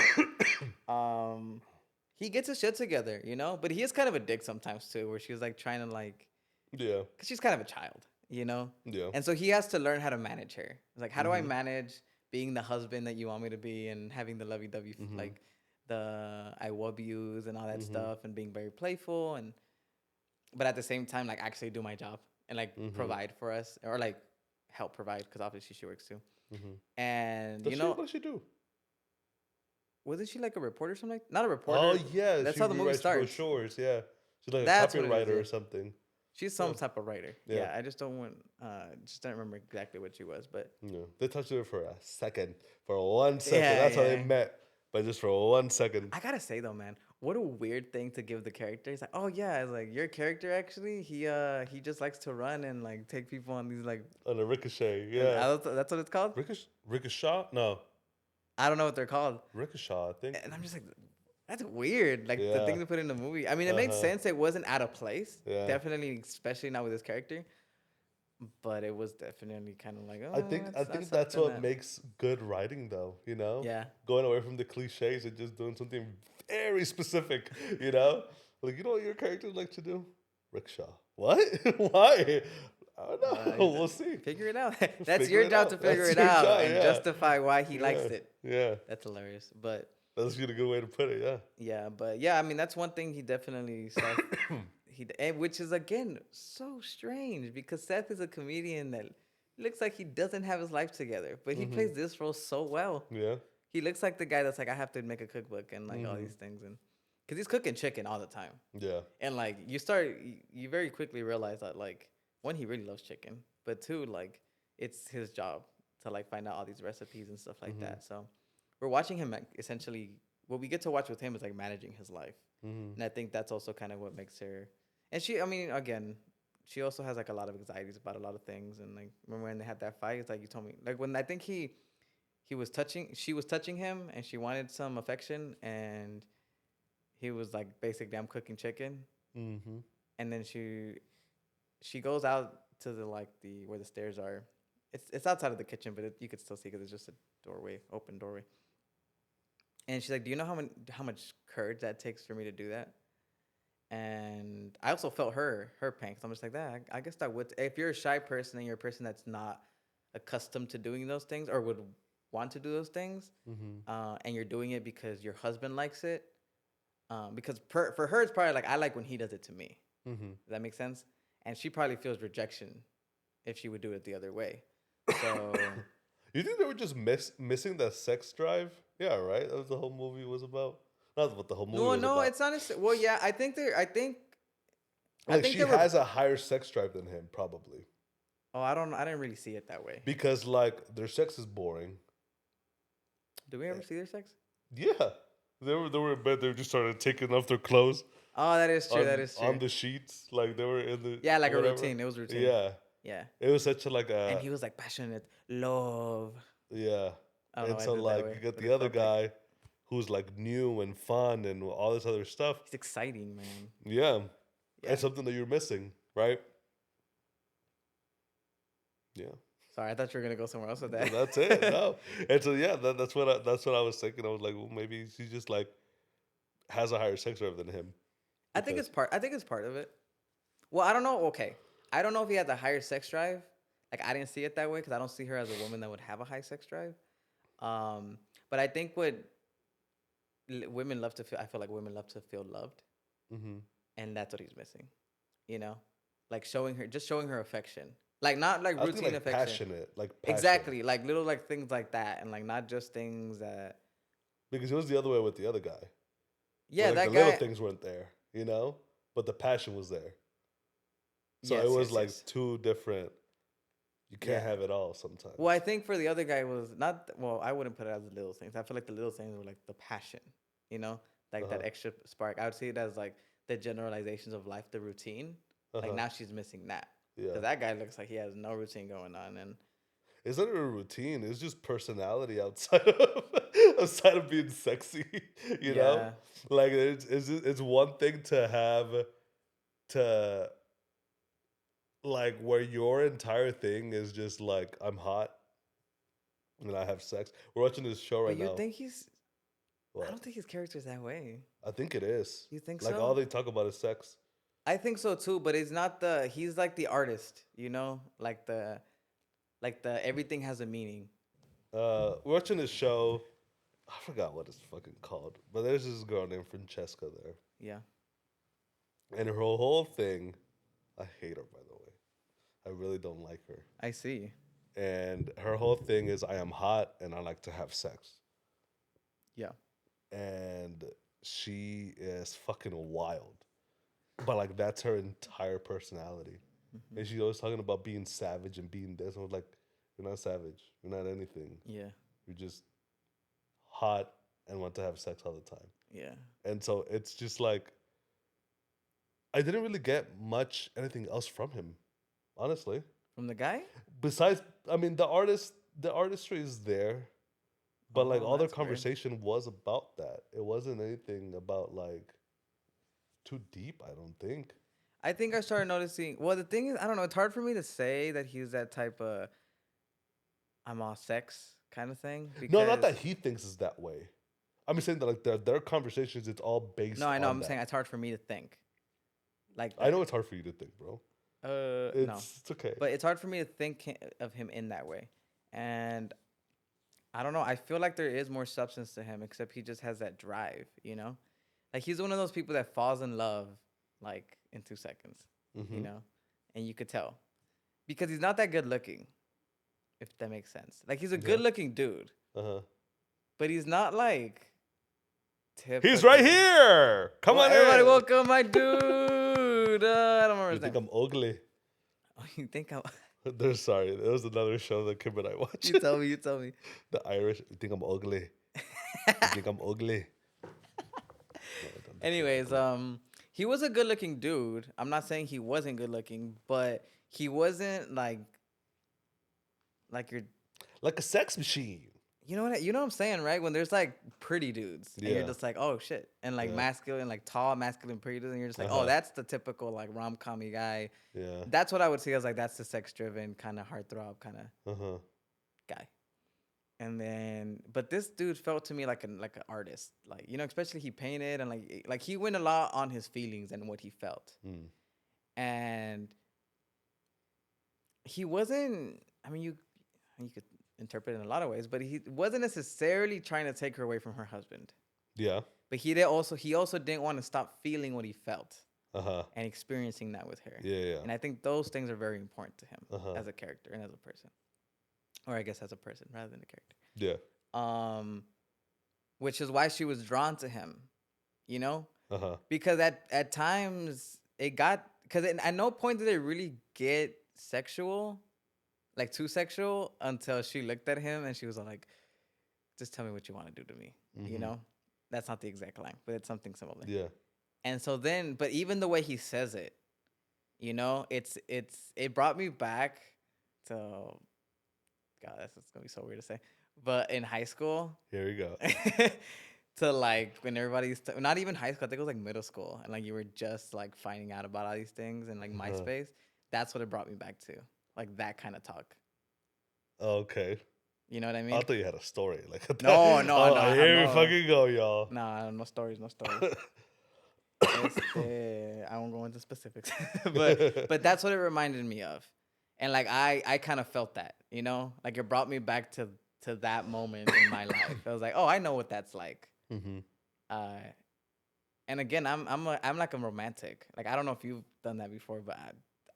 Speaker 1: He gets his shit together, but he is kind of a dick sometimes too, where she's like trying to like, because she's kind of a child,
Speaker 2: Yeah.
Speaker 1: And so he has to learn how to manage her. It's like, how do I manage being the husband that you want me to be, and having the lovey-dovey, like the I love yous and all that stuff, and being very playful, but at the same time, like actually do my job and like provide for us, or like help provide, because obviously she works too. And
Speaker 2: what does she do?
Speaker 1: Wasn't she like a reporter or something? Not a reporter.
Speaker 2: Oh yeah,
Speaker 1: that's how the movie starts.
Speaker 2: Brochures, yeah. She's like a copywriter or something.
Speaker 1: She's some type of writer. Yeah, I just don't remember exactly what she was, but
Speaker 2: they touched her for a second, for 1 second. That's how they met, but just for 1 second.
Speaker 1: I gotta say though, man, what a weird thing to give the character. He's like, oh yeah, it's like your character actually, he just likes to run and like take people on these like
Speaker 2: on a ricochet. Yeah,
Speaker 1: that's what it's called.
Speaker 2: Ricochet? No.
Speaker 1: I don't know what they're called.
Speaker 2: Ricochet, I think.
Speaker 1: And I'm just like, that's weird. Like the thing to put in the movie. I mean, it made sense. It wasn't out of place. Yeah. Definitely, especially not with this character. But it was definitely kind of like, oh.
Speaker 2: I think that's what makes good writing, though.
Speaker 1: Yeah.
Speaker 2: Going away from the cliches and just doing something very specific. Like what your character would like to do? Rickshaw. What? Why? I don't know. We'll see.
Speaker 1: Figure it out. That's your job to figure it out and justify why he likes it.
Speaker 2: Yeah.
Speaker 1: That's hilarious. But
Speaker 2: that's a good way to put it, yeah.
Speaker 1: Yeah, but yeah, I mean, that's one thing he definitely said. Which is, again, so strange, because Seth is a comedian that looks like he doesn't have his life together, but he plays this role so well.
Speaker 2: Yeah.
Speaker 1: He looks like the guy that's like, I have to make a cookbook and like all these things, and because he's cooking chicken all the time.
Speaker 2: Yeah.
Speaker 1: And like you very quickly realize that like, one, he really loves chicken, but two, like it's his job to like find out all these recipes and stuff like that. So we're watching him essentially. What we get to watch with him is like managing his life, and I think that's also kind of what makes her. And she, I mean, again, she also has like a lot of anxieties about a lot of things. And like, remember when they had that fight? It's like you told me, like when I think she was touching him, and she wanted some affection, and he was like, basically, I'm cooking chicken.
Speaker 2: Mm-hmm.
Speaker 1: And then she goes out to the like the where the stairs are. It's outside of the kitchen, but you could still see because it's just a doorway, open doorway. And she's like, "Do you know how much courage that takes for me to do that?" And I also felt her pain. 'Cause I'm just like that. I guess that would, if you're a shy person and you're a person that's not accustomed to doing those things or would want to do those things,
Speaker 2: Mm-hmm.
Speaker 1: and you're doing it because your husband likes it. Because for her, it's probably like I like when he does it to me.
Speaker 2: Mm-hmm.
Speaker 1: Does that make sense? And she probably feels rejection if she would do it the other way. So
Speaker 2: You think they were just missing that sex drive? Yeah, right. That was the whole movie was about. Not what the whole movie
Speaker 1: no,
Speaker 2: was
Speaker 1: no,
Speaker 2: about.
Speaker 1: it's not. Well, yeah, I think they're. I
Speaker 2: Like
Speaker 1: think
Speaker 2: she
Speaker 1: they were.
Speaker 2: has a higher sex drive than him, probably.
Speaker 1: Oh, I don't. I didn't really see it that way.
Speaker 2: Because like their sex is boring.
Speaker 1: Do we ever see their sex?
Speaker 2: Yeah, they were in bed. They just started taking off their clothes.
Speaker 1: Oh, that is true.
Speaker 2: On,
Speaker 1: That is true.
Speaker 2: on the sheets, like they were in the
Speaker 1: Yeah, like
Speaker 2: whatever.
Speaker 1: a routine. It was routine.
Speaker 2: Yeah,
Speaker 1: Yeah.
Speaker 2: it was such a like
Speaker 1: And
Speaker 2: a
Speaker 1: he was like passionate love.
Speaker 2: yeah.
Speaker 1: I don't know
Speaker 2: And
Speaker 1: why I
Speaker 2: so
Speaker 1: did that
Speaker 2: like
Speaker 1: way,
Speaker 2: you get
Speaker 1: but
Speaker 2: the
Speaker 1: it
Speaker 2: other
Speaker 1: felt like
Speaker 2: guy who's like new and fun and all this other stuff.
Speaker 1: it's exciting, man.
Speaker 2: Yeah,
Speaker 1: Yeah.
Speaker 2: and something that you're missing, right? Yeah.
Speaker 1: Sorry, I thought you were gonna go somewhere else with that.
Speaker 2: That's it. No, and so yeah, that's what I was thinking. I was like, well, maybe she just like has a higher sex drive than him.
Speaker 1: I think it's part. I think it's part of it. Well, I don't know. Okay, I don't know if he had the higher sex drive. Like I didn't see it that way because I don't see her as a woman that would have a high sex drive. But I think what women love to feel. I feel like women love to feel loved,
Speaker 2: Mm-hmm.
Speaker 1: and that's what he's missing. You know, like showing her affection, like not like
Speaker 2: I was
Speaker 1: routine
Speaker 2: thinking, like
Speaker 1: affection.
Speaker 2: passionate, like passion.
Speaker 1: Exactly, like little like things like that, and like not just things that.
Speaker 2: Because it was the other way with the other guy.
Speaker 1: Yeah,
Speaker 2: Where, like,
Speaker 1: that
Speaker 2: the
Speaker 1: guy.
Speaker 2: little things weren't there, but the passion was there. So
Speaker 1: Yes,
Speaker 2: it was
Speaker 1: yes,
Speaker 2: like
Speaker 1: yes.
Speaker 2: two different. You can't
Speaker 1: Yeah.
Speaker 2: have it all sometimes.
Speaker 1: Well, I think for the other guy was not. Well, I wouldn't put it as the little things. I feel like the little things were like the passion, like that
Speaker 2: Uh-huh.
Speaker 1: extra spark. I would see it as like the generalizations of life, the routine. Like
Speaker 2: Uh-huh.
Speaker 1: now she's missing that.
Speaker 2: Yeah.
Speaker 1: Because that guy looks like he has no routine going on, and
Speaker 2: It's not a routine. It's just personality outside of outside of being sexy. You know,
Speaker 1: Yeah.
Speaker 2: like it's one thing to have to like where your entire thing is just like I'm hot and I have sex. We're watching this show right
Speaker 1: but you
Speaker 2: now.
Speaker 1: think he's?
Speaker 2: What?
Speaker 1: I don't think his character's that way.
Speaker 2: I think it is.
Speaker 1: You think
Speaker 2: Like
Speaker 1: so?
Speaker 2: all they talk about is sex.
Speaker 1: I think so too, but it's not the. He's like the artist, like the everything has a meaning.
Speaker 2: We're watching this show. I forgot what it's fucking called, but there's this girl named Francesca there,
Speaker 1: Yeah.
Speaker 2: and her whole thing. I hate her, by the way. I really don't like her.
Speaker 1: I see.
Speaker 2: And her whole thing is, I am hot and I like to have sex.
Speaker 1: Yeah.
Speaker 2: And she is fucking wild, but like that's her entire personality.
Speaker 1: Mm-hmm.
Speaker 2: And she's always talking about being savage and being this. I was like, you're not savage. You're not anything.
Speaker 1: Yeah.
Speaker 2: You're just hot and want to have sex all the time.
Speaker 1: Yeah.
Speaker 2: And so it's just like, I didn't really get anything else from him, honestly.
Speaker 1: From the guy?
Speaker 2: Besides, I mean, the artistry is there, but like
Speaker 1: Oh,
Speaker 2: all their
Speaker 1: that's weird.
Speaker 2: conversation was about that. It wasn't anything about like too deep, I don't think.
Speaker 1: I think I started noticing. Well, the thing is, I don't know. It's hard for me to say that he's that type of I'm all sex kind of thing.
Speaker 2: No, not that he thinks is that way. I'm saying that like their conversations, it's all based.
Speaker 1: No, I know.
Speaker 2: on
Speaker 1: I'm
Speaker 2: that.
Speaker 1: saying it's hard for me to think. Like
Speaker 2: I know it's hard for you to think, bro.
Speaker 1: no,
Speaker 2: It's okay.
Speaker 1: but it's hard for me to think of him in that way, and I don't know. I feel like there is more substance to him, except he just has that drive. Like he's one of those people that falls in love like in 2 seconds.
Speaker 2: Mhm.
Speaker 1: And you could tell because he's not that good looking. If that makes sense. Like he's a
Speaker 2: Yeah.
Speaker 1: good looking dude,
Speaker 2: Uh-huh.
Speaker 1: but he's not like.
Speaker 2: He's right here. Come on,
Speaker 1: everybody,
Speaker 2: in.
Speaker 1: welcome my dude. I don't remember
Speaker 2: You
Speaker 1: his
Speaker 2: think
Speaker 1: name.
Speaker 2: I'm ugly?
Speaker 1: Oh, you think I'm?
Speaker 2: There's sorry. There was another show that Kim and I watched.
Speaker 1: You tell me. You tell me.
Speaker 2: The Irish. You think I'm ugly? You think I'm ugly? No, I don't think I'm
Speaker 1: Anyways,
Speaker 2: ugly.
Speaker 1: he was a good looking dude. I'm not saying he wasn't good looking, but he wasn't like you're
Speaker 2: like a sex machine.
Speaker 1: you know what I'm saying, right? When there's like pretty dudes and you're just like, oh shit, and like masculine, like tall, masculine, pretty dudes, and you're just like, oh, that's the typical like rom-com-y guy.
Speaker 2: Yeah,
Speaker 1: that's what I would see as like that's the sex-driven kind of heartthrob kind of guy. And then, but this dude felt to me like an artist, like especially he painted and like he went a lot on his feelings and what he felt, and he wasn't. I mean, you could interpret it in a lot of ways, but he wasn't necessarily trying to take her away from her husband.
Speaker 2: Yeah.
Speaker 1: But he also didn't want to stop feeling what he felt and experiencing that with her.
Speaker 2: Yeah.
Speaker 1: And I think those things are very important to him as a character and as a person, or I guess as a person rather than a character.
Speaker 2: Yeah.
Speaker 1: Which is why she was drawn to him, because at times it got because at no point did it really get sexual. Like too sexual until she looked at him and she was like, just tell me what you want to do to me. That's not the exact line, but it's something similar.
Speaker 2: Yeah.
Speaker 1: And so then, but even the way he says it, it brought me back to, God, that's gonna be so weird to say, but in high school.
Speaker 2: Here we go.
Speaker 1: To like when everybody's not even high school, I think it was like middle school, and like you were just like finding out about all these things and like MySpace. That's what it brought me back to. Like that kind of talk.
Speaker 2: Okay.
Speaker 1: You know what I mean?
Speaker 2: I thought you had a story. Like
Speaker 1: no.
Speaker 2: Here we fucking go, y'all.
Speaker 1: Nah, no stories. I won't go into specifics, but that's what it reminded me of, and like I kind of felt that, like it brought me back to that moment in my life. I was like, oh, I know what that's like. And again, I'm like a romantic. Like I don't know if you've done that before, but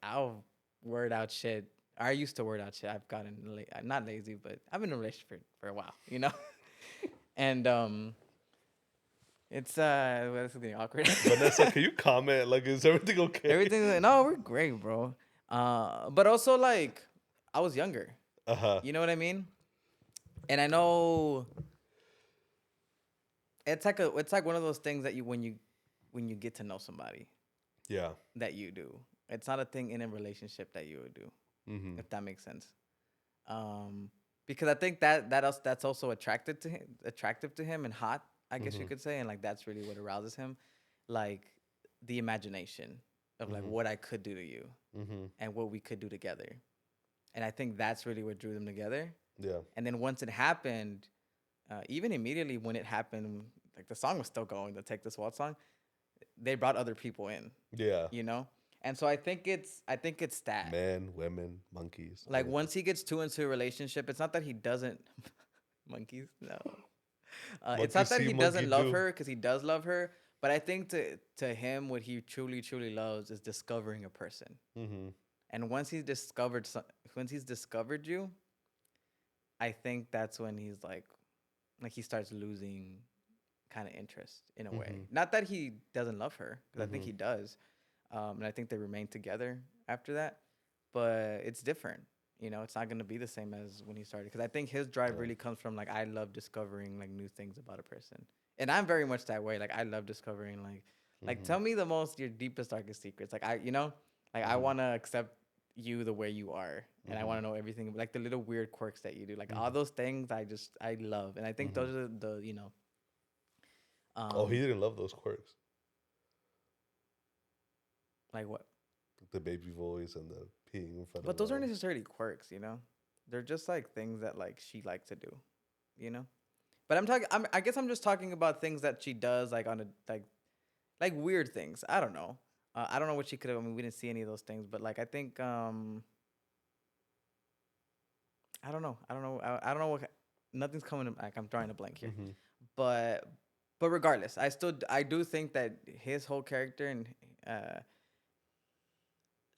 Speaker 1: I'll word out shit. I used to word out shit. I've gotten not lazy, but I've been in a relationship for a while, and it's this is getting awkward.
Speaker 2: Vanessa, can you comment? Like, is everything okay?
Speaker 1: No, we're great, bro. But also like I was younger. You know what I mean? And I know it's like one of those things that when you get to know somebody.
Speaker 2: Yeah.
Speaker 1: That you do. It's not a thing in a relationship that you would do, if that makes sense. Because I think that's also attractive to him and hot, I guess you could say, and like that's really what arouses him, like the imagination of like what I could do to you and what we could do together, and I think that's really what drew them together.
Speaker 2: Yeah. And
Speaker 1: then once it happened, even immediately when it happened, like the song was still going, the Take This Waltz song, they brought other people in.
Speaker 2: Yeah.
Speaker 1: And so I think it's that.
Speaker 2: Men, women, monkeys.
Speaker 1: Like once he gets too into a relationship, it's not that he doesn't monkeys, no. It's not that he doesn't love her, because he does love her, but I think to him what he truly, truly loves is discovering a person. And once he's discovered you, I think that's when he's like he starts losing kind of interest in a way. Not that he doesn't love her, because I think he does. And I think they remain together after that, but it's different. It's not going to be the same as when he started, because I think his drive really comes from like, I love discovering like new things about a person. And I'm very much that way. Like I love discovering like tell me your deepest, darkest secrets. Like I want to accept you the way you are, and I want to know everything, like the little weird quirks that you do, like all those things I love. And I think those are the
Speaker 2: he didn't love those quirks.
Speaker 1: Like what?
Speaker 2: The baby voice and the peeing in front of.
Speaker 1: But those aren't necessarily quirks, They're just like things that like she likes to do, But I guess I'm just talking about things that she does, like on a like weird things. I don't know. I don't know what she could have. I mean, we didn't see any of those things, but like I think I don't know. I don't know what. Nothing's coming. Like I'm drawing a blank here, but regardless, I do think that his whole character and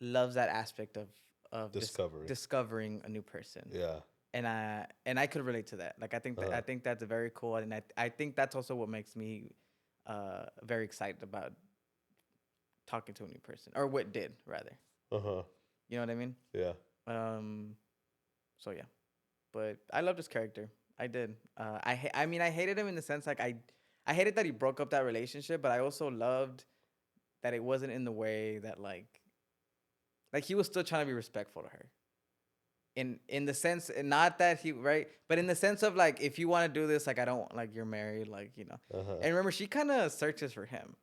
Speaker 1: loves that aspect of discovering a new person.
Speaker 2: Yeah.
Speaker 1: And I could relate to that. Like I think that's very cool, and I think that's also what makes me very excited about talking to a new person, or what did rather. You know what I mean?
Speaker 2: Yeah.
Speaker 1: So yeah, but I loved his character. I did. I hated him in the sense like I hated that he broke up that relationship, but I also loved that it wasn't in the way that like he was still trying to be respectful to her. In the sense, not that he right, but in the sense of like, if you want to do this, like I don't like you're married, like you know.
Speaker 2: Uh-huh.
Speaker 1: And remember, she kind of searches for him.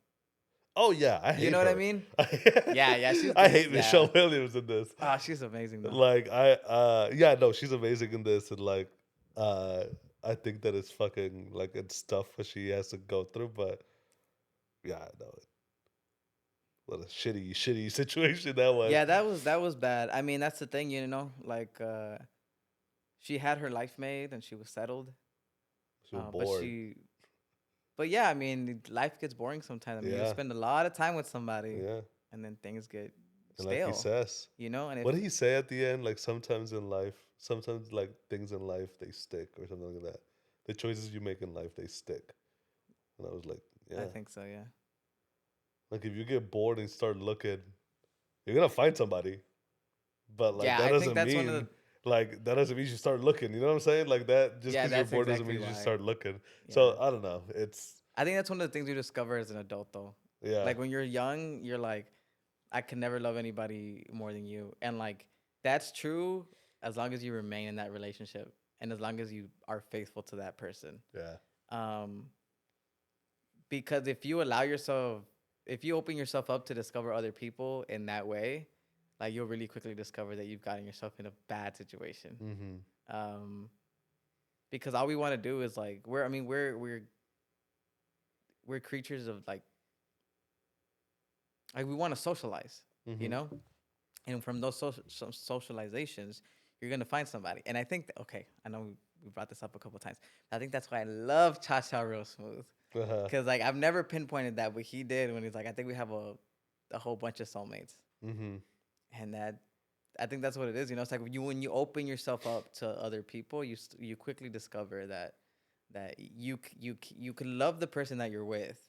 Speaker 2: Oh yeah, I hate
Speaker 1: You know
Speaker 2: her.
Speaker 1: what I mean? Yeah, she's.
Speaker 2: I hate
Speaker 1: Yeah.
Speaker 2: Michelle Williams in this.
Speaker 1: Oh, she's amazing though.
Speaker 2: Like yeah, no, she's amazing in this, and like uh I think that it's fucking like it's stuff what she has to go through, but yeah, no, what a shitty situation that was.
Speaker 1: Yeah, that was bad. I mean, that's the thing, you know, like she had her life made and she was settled.
Speaker 2: She was
Speaker 1: But
Speaker 2: bored.
Speaker 1: but yeah, I mean, life gets boring sometimes. I mean, you
Speaker 2: Yeah,
Speaker 1: spend a lot of time with somebody,
Speaker 2: yeah.
Speaker 1: and then things get
Speaker 2: And like he
Speaker 1: stale,
Speaker 2: says,
Speaker 1: you know. And if
Speaker 2: what did he say at the end? Like sometimes like things in life they stick or something like that. The choices you make in life they stick. And I was like,
Speaker 1: I
Speaker 2: yeah.
Speaker 1: think so, yeah.
Speaker 2: Like if you get bored and start looking, you're gonna find somebody. But like
Speaker 1: Yeah,
Speaker 2: that
Speaker 1: I think
Speaker 2: doesn't
Speaker 1: that's one of the.
Speaker 2: mean you start looking. You know what I'm saying? Like that just
Speaker 1: Yeah,
Speaker 2: because you're
Speaker 1: that's
Speaker 2: bored doesn't
Speaker 1: exactly
Speaker 2: mean you
Speaker 1: why.
Speaker 2: start looking.
Speaker 1: Yeah,
Speaker 2: So I don't know. It's
Speaker 1: I think that's one of the things you discover as an adult, though.
Speaker 2: yeah.
Speaker 1: Like when you're young, you're like, I can never love anybody more than you, and like that's true as long as you remain in that relationship and as long as you are faithful to that person.
Speaker 2: Yeah.
Speaker 1: Um, because if you open yourself up to discover other people in that way, like you'll really quickly discover that you've gotten yourself in a bad situation.
Speaker 2: Mm-hmm.
Speaker 1: Because all we want to do is like we're creatures of like we want to socialize, you
Speaker 2: Mm-hmm.
Speaker 1: know, and from those some socializations, you're gonna find somebody. And I think okay, I know we brought this up a couple times. I think that's why I love Cha Cha Real Smooth.
Speaker 2: Uh-huh.
Speaker 1: Because like I've never pinpointed that, but he did when he's like, I think we have a whole bunch of soulmates,
Speaker 2: Mm-hmm.
Speaker 1: and that I think that's what it is. You know, it's like when you open yourself up to other people, you quickly discover that you can love the person that you're with,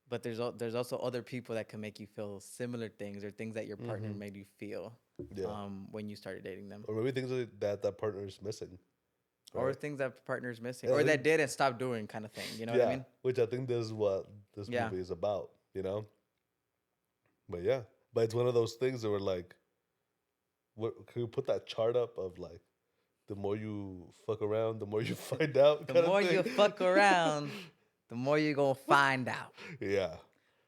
Speaker 1: but there's also other people that can make you feel similar things or things that your partner
Speaker 2: Mm-hmm.
Speaker 1: made you feel,
Speaker 2: Yeah.
Speaker 1: when you started dating them,
Speaker 2: Or maybe things that partner is missing.
Speaker 1: or
Speaker 2: Right.
Speaker 1: things that partner's missing,
Speaker 2: Yeah, I
Speaker 1: or
Speaker 2: think
Speaker 1: that did and stopped doing, kind of thing. You know what I
Speaker 2: yeah,
Speaker 1: mean?
Speaker 2: which I think this is what this
Speaker 1: Yeah.
Speaker 2: movie is about, you know? But yeah. But it's one of those things that were like can you put that chart up of like the more you fuck around, the more you find out
Speaker 1: The
Speaker 2: kind of
Speaker 1: more
Speaker 2: thing?
Speaker 1: you fuck around, the more you're gonna find out.
Speaker 2: Yeah.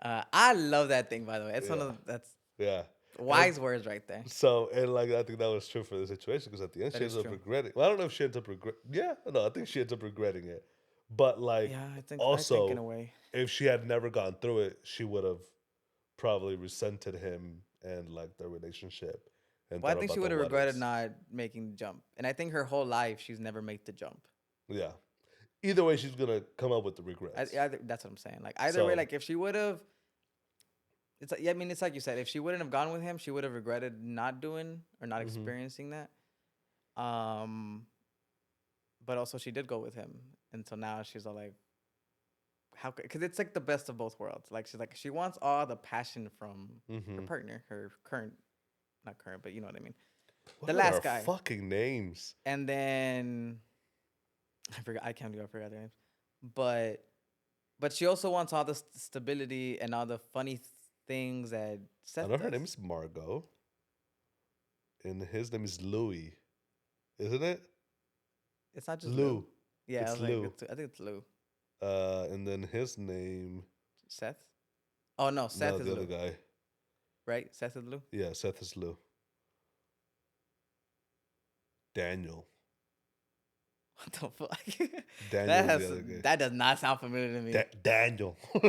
Speaker 1: I love that thing, by the way. It's one
Speaker 2: Yeah.
Speaker 1: of that's
Speaker 2: Yeah. And
Speaker 1: wise words right there.
Speaker 2: so, and like, I think that was true for the situation because at the end
Speaker 1: That
Speaker 2: she
Speaker 1: is
Speaker 2: ends up
Speaker 1: true.
Speaker 2: regretting. Well, I don't know if she ends up regret. Yeah, no, I think she ends up regretting it. But like,
Speaker 1: Yeah, I think in
Speaker 2: also,
Speaker 1: a way.
Speaker 2: if she had never gone through it, she would have probably resented him and like their relationship and
Speaker 1: Well, I
Speaker 2: thought
Speaker 1: think she
Speaker 2: about the
Speaker 1: would have
Speaker 2: what
Speaker 1: regretted
Speaker 2: ifs.
Speaker 1: not making the jump. And I think her whole life she's never made the jump.
Speaker 2: Yeah. Either way, she's gonna come up with the regrets.
Speaker 1: That's what I'm saying. Like either way,
Speaker 2: So,
Speaker 1: like if she would have, it's like, yeah, I mean, it's like you said, if she wouldn't have gone with him, she would have regretted not doing or not
Speaker 2: hmm
Speaker 1: experiencing that. Um, but also she did go with him, and so now she's all like, how? Because it's like the best of both worlds. Like she's like she wants all the passion from her
Speaker 2: hmm
Speaker 1: partner, her current, not current, but you know what I mean, the
Speaker 2: what are
Speaker 1: last
Speaker 2: our
Speaker 1: guy.
Speaker 2: fucking names?
Speaker 1: And then I forgot. I can't do. I forgot their names. But she also wants all the stability and all the funny things that
Speaker 2: I
Speaker 1: Seth
Speaker 2: know her
Speaker 1: does.
Speaker 2: name is Margot, and his name is Louis, isn't it?
Speaker 1: It's not just Lou.
Speaker 2: Lou.
Speaker 1: Yeah, I
Speaker 2: It's
Speaker 1: was like,
Speaker 2: Lou.
Speaker 1: I think it's Lou.
Speaker 2: And then his name.
Speaker 1: Seth. Oh no, Seth
Speaker 2: No,
Speaker 1: is
Speaker 2: the other
Speaker 1: Lou.
Speaker 2: guy.
Speaker 1: Right? Seth is Lou.
Speaker 2: Yeah, Seth is Lou. Daniel.
Speaker 1: What the fuck?
Speaker 2: Daniel is the other guy.
Speaker 1: That does not sound familiar to me.
Speaker 2: Daniel.
Speaker 1: You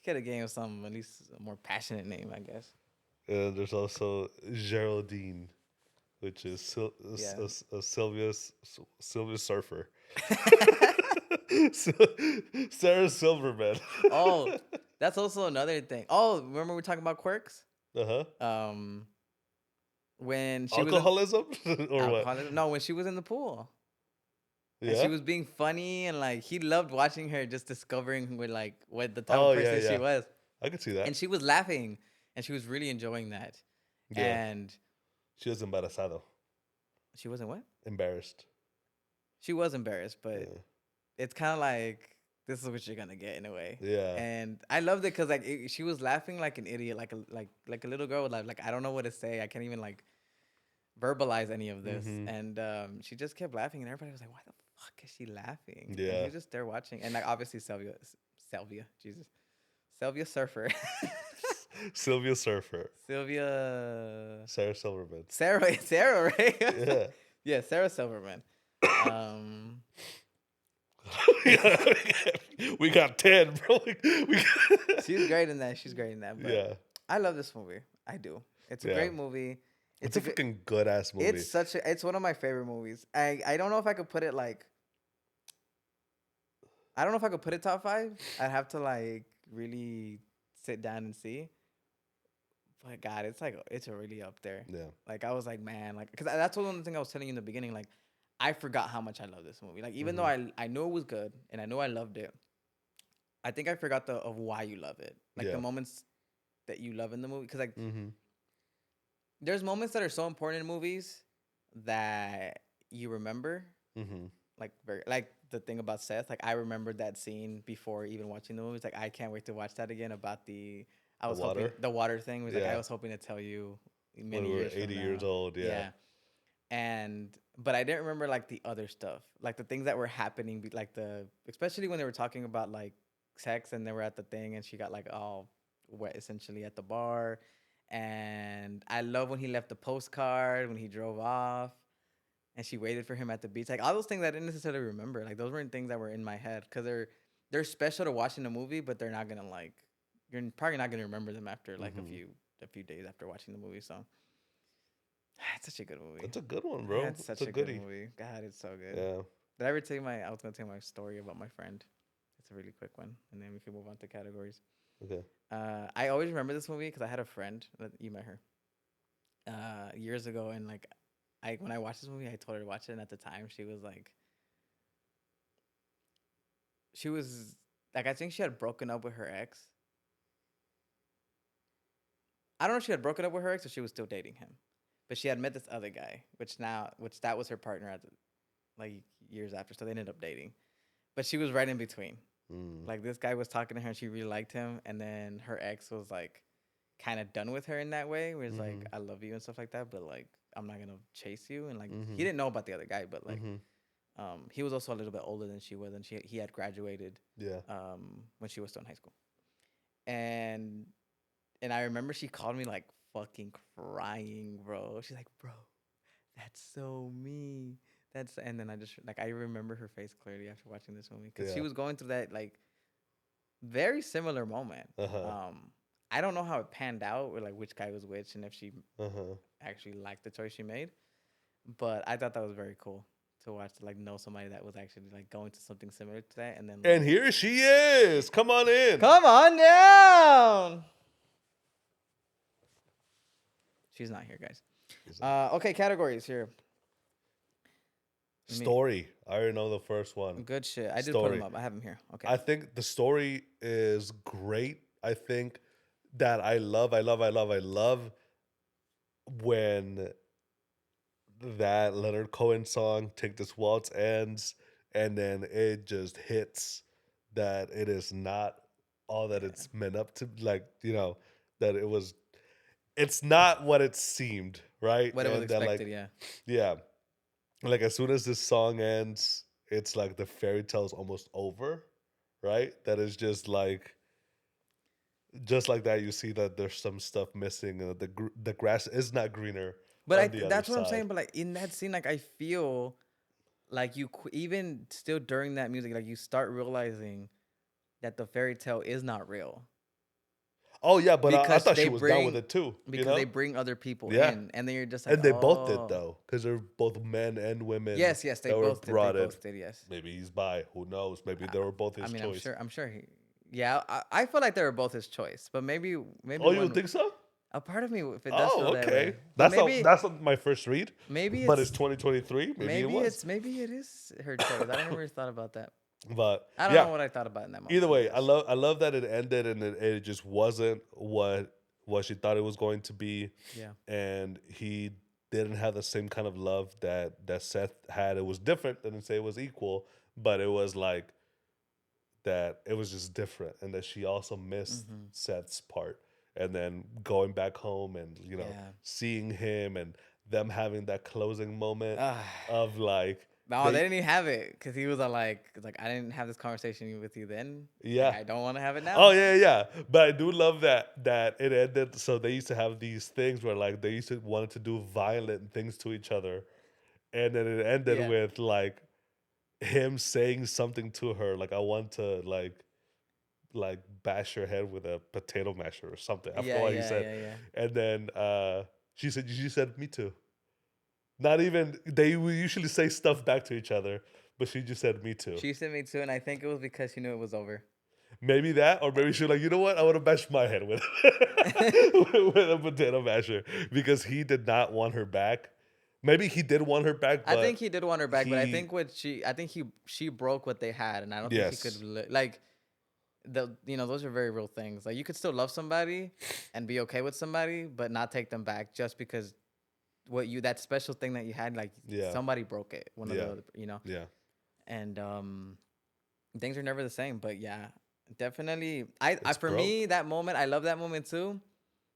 Speaker 1: could have gave him some at least a more passionate name, I guess.
Speaker 2: And there's also Geraldine, which is
Speaker 1: Yeah.
Speaker 2: Sylvia Surfer. Sarah Silverman.
Speaker 1: Oh, that's also another thing. Oh, remember we were talking about quirks?
Speaker 2: Uh-huh.
Speaker 1: When she
Speaker 2: Alcoholism
Speaker 1: was
Speaker 2: or
Speaker 1: in
Speaker 2: what?
Speaker 1: alcoholism. No, when she was in the pool. And
Speaker 2: Yeah.
Speaker 1: she was being funny and like he loved watching her just discovering what the type
Speaker 2: Oh
Speaker 1: of
Speaker 2: yeah,
Speaker 1: person she
Speaker 2: yeah.
Speaker 1: was.
Speaker 2: I could see that.
Speaker 1: And she was laughing and she was really enjoying that.
Speaker 2: Yeah.
Speaker 1: And
Speaker 2: She was embarazado.
Speaker 1: she wasn't what?
Speaker 2: Embarrassed.
Speaker 1: She was embarrassed, but
Speaker 2: Yeah.
Speaker 1: it's kind of like this is what you're gonna get in a way.
Speaker 2: Yeah.
Speaker 1: And I loved it because like she was laughing like an idiot, like a little girl would laugh. Like I don't know what to say. I can't even like verbalize any of this.
Speaker 2: Mm-hmm.
Speaker 1: And she just kept laughing, and everybody was like, "Why the fuck is she laughing?"
Speaker 2: Yeah.
Speaker 1: And he was just there watching, and like obviously Sylvia Surfer,
Speaker 2: Sylvia Surfer.
Speaker 1: Sylvia,
Speaker 2: Sarah Silverman.
Speaker 1: Sarah, right?
Speaker 2: Yeah.
Speaker 1: Yeah, Sarah Silverman. Um,
Speaker 2: Yeah, we got 10, bro.
Speaker 1: she's great in that. She's great in that. But
Speaker 2: Yeah.
Speaker 1: I love this movie. I do. It's a great movie.
Speaker 2: It's a freaking good ass movie.
Speaker 1: It's one of my favorite movies. I don't know if I could put it like. I don't know if I could put it top 5. I'd have to like really sit down and see. But God, it's really up there.
Speaker 2: Yeah.
Speaker 1: Like I was like, man, like because that's one thing I was telling you in the beginning. Like I forgot how much I love this movie. Like even though I knew it was good and I know I loved it, I think I forgot of why you love it. Like the moments that you love in the movie. Because like there's moments that are so important in movies that you remember. Like the thing about Seth. Like I remembered that scene before even watching the movie. It's like I can't wait to watch that again about the water thing was like I was hoping to tell you many
Speaker 2: when we were
Speaker 1: years
Speaker 2: 80
Speaker 1: from
Speaker 2: years
Speaker 1: now.
Speaker 2: old. Yeah.
Speaker 1: But I didn't remember like the other stuff, like the things that were happening, like especially when they were talking about like sex and they were at the thing and she got like all wet essentially at the bar. And I love when he left the postcard when he drove off and she waited for him at the beach. Like all those things I didn't necessarily remember. Like those weren't things that were in my head because they're special to watching the movie, but they're not gonna like you're probably not gonna remember them after like a few days after watching the movie. So it's such a good movie.
Speaker 2: It's a good one, bro.
Speaker 1: It's such a good movie. God, it's so good.
Speaker 2: Yeah.
Speaker 1: Did I ever tell you I was gonna tell you my story about my friend? It's a really quick one, and then we can move on to categories.
Speaker 2: Okay.
Speaker 1: I always remember this movie because I had a friend that you met her years ago, and like when I watched this movie, I told her to watch it, and at the time she was like, I think she had broken up with her ex. I don't know if she had broken up with her ex or she was still dating him, but she had met this other guy, which that was her partner at like years after, so they ended up dating. But she was right in between. Like this guy was talking to her and she really liked him, and then her ex was like kind of done with her in that way, where it's like I love you and stuff like that, but like I'm not gonna chase you. And like he didn't know about the other guy, but like he was also a little bit older than she was, and he had graduated when she was still in high school. And I remember she called me like fucking crying, bro. She's like, bro, that's so me. And then I just like I remember her face clearly after watching this movie because she was going through that like very similar moment. I don't know how it panned out or like which guy was which and if she actually liked the choice she made, but I thought that was very cool to watch, to like know somebody that was actually like going to something similar to that. And then like,
Speaker 2: and here she is. Come on in.
Speaker 1: Come on down. She's not here, guys. Okay, categories here.
Speaker 2: Story. I already know the first one.
Speaker 1: Good shit. I did put them up. I have them here. Okay.
Speaker 2: I think the story is great. I think that I love when that Leonard Cohen song, Take This Waltz, ends, and then it just hits that it is not all that it's meant up to, like, you know, that it's not what it seemed, right?
Speaker 1: What it was expected,
Speaker 2: Yeah. Like, as soon as this song ends, it's like the fairy tale's almost over, right? That is just like that, you see that there's some stuff missing, and the grass is not greener.
Speaker 1: But that's what I'm saying. But like in that scene, like I feel like even still during that music, like you start realizing that the fairy tale is not real.
Speaker 2: Oh yeah, but I thought she was down with it too.
Speaker 1: Because they bring other people in, and then you're just like,
Speaker 2: and they both did though, because they're both men and women.
Speaker 1: Yes, they both did. Yes.
Speaker 2: Maybe he's bi. Who knows? Maybe they were both his choice.
Speaker 1: I'm sure he. Yeah, I feel like they were both his choice, but maybe.
Speaker 2: Oh, you think so?
Speaker 1: A part of me, if it does feel that way.
Speaker 2: That's not my first read.
Speaker 1: Maybe,
Speaker 2: but it's 2023. Maybe
Speaker 1: it is her choice. I never thought about that.
Speaker 2: But
Speaker 1: I don't know what I thought about in that moment.
Speaker 2: Either way, I love that it ended and it just wasn't what she thought it was going to be.
Speaker 1: Yeah. And
Speaker 2: he didn't have the same kind of love that Seth had. It was different. Didn't say it was equal, but it was like that it was just different, and that she also missed
Speaker 1: Mm-hmm.
Speaker 2: Seth's part, and then going back home and
Speaker 1: Yeah.
Speaker 2: seeing him and them having that closing moment
Speaker 1: Ah.
Speaker 2: of like
Speaker 1: No, they didn't even have it because he was like I didn't have this conversation with you then.
Speaker 2: yeah.
Speaker 1: I don't want to have it
Speaker 2: Oh
Speaker 1: now.
Speaker 2: yeah, yeah. But I do love that it ended. So they used to have these things where like they used to wanted to do violent things to each other, and then it ended
Speaker 1: Yeah.
Speaker 2: with like him saying something to her, like I want to like bash your head with a potato masher or something. I forgot
Speaker 1: Yeah,
Speaker 2: what he
Speaker 1: yeah,
Speaker 2: said,
Speaker 1: yeah, yeah.
Speaker 2: and then she said me too. Not even they will usually say stuff back to each other, but she just said me too.
Speaker 1: She sent me too, and I think it was because she knew it was over.
Speaker 2: Maybe that, or maybe she was like, you know what? I want to bash my head with with a potato masher because he did not want her back. Maybe he did want her back,
Speaker 1: I
Speaker 2: but
Speaker 1: think he did want her back, but
Speaker 2: he
Speaker 1: I think she broke what they had, and I don't think he could
Speaker 2: yes,
Speaker 1: like those are very real things. Like you could still love somebody and be okay with somebody, but not take them back just because that special thing that you had, like
Speaker 2: yeah,
Speaker 1: somebody broke it. One of the
Speaker 2: yeah,
Speaker 1: other,
Speaker 2: yeah.
Speaker 1: and things are never the same. But yeah, definitely. I
Speaker 2: It's
Speaker 1: for
Speaker 2: broke.
Speaker 1: me that moment, I love that moment too,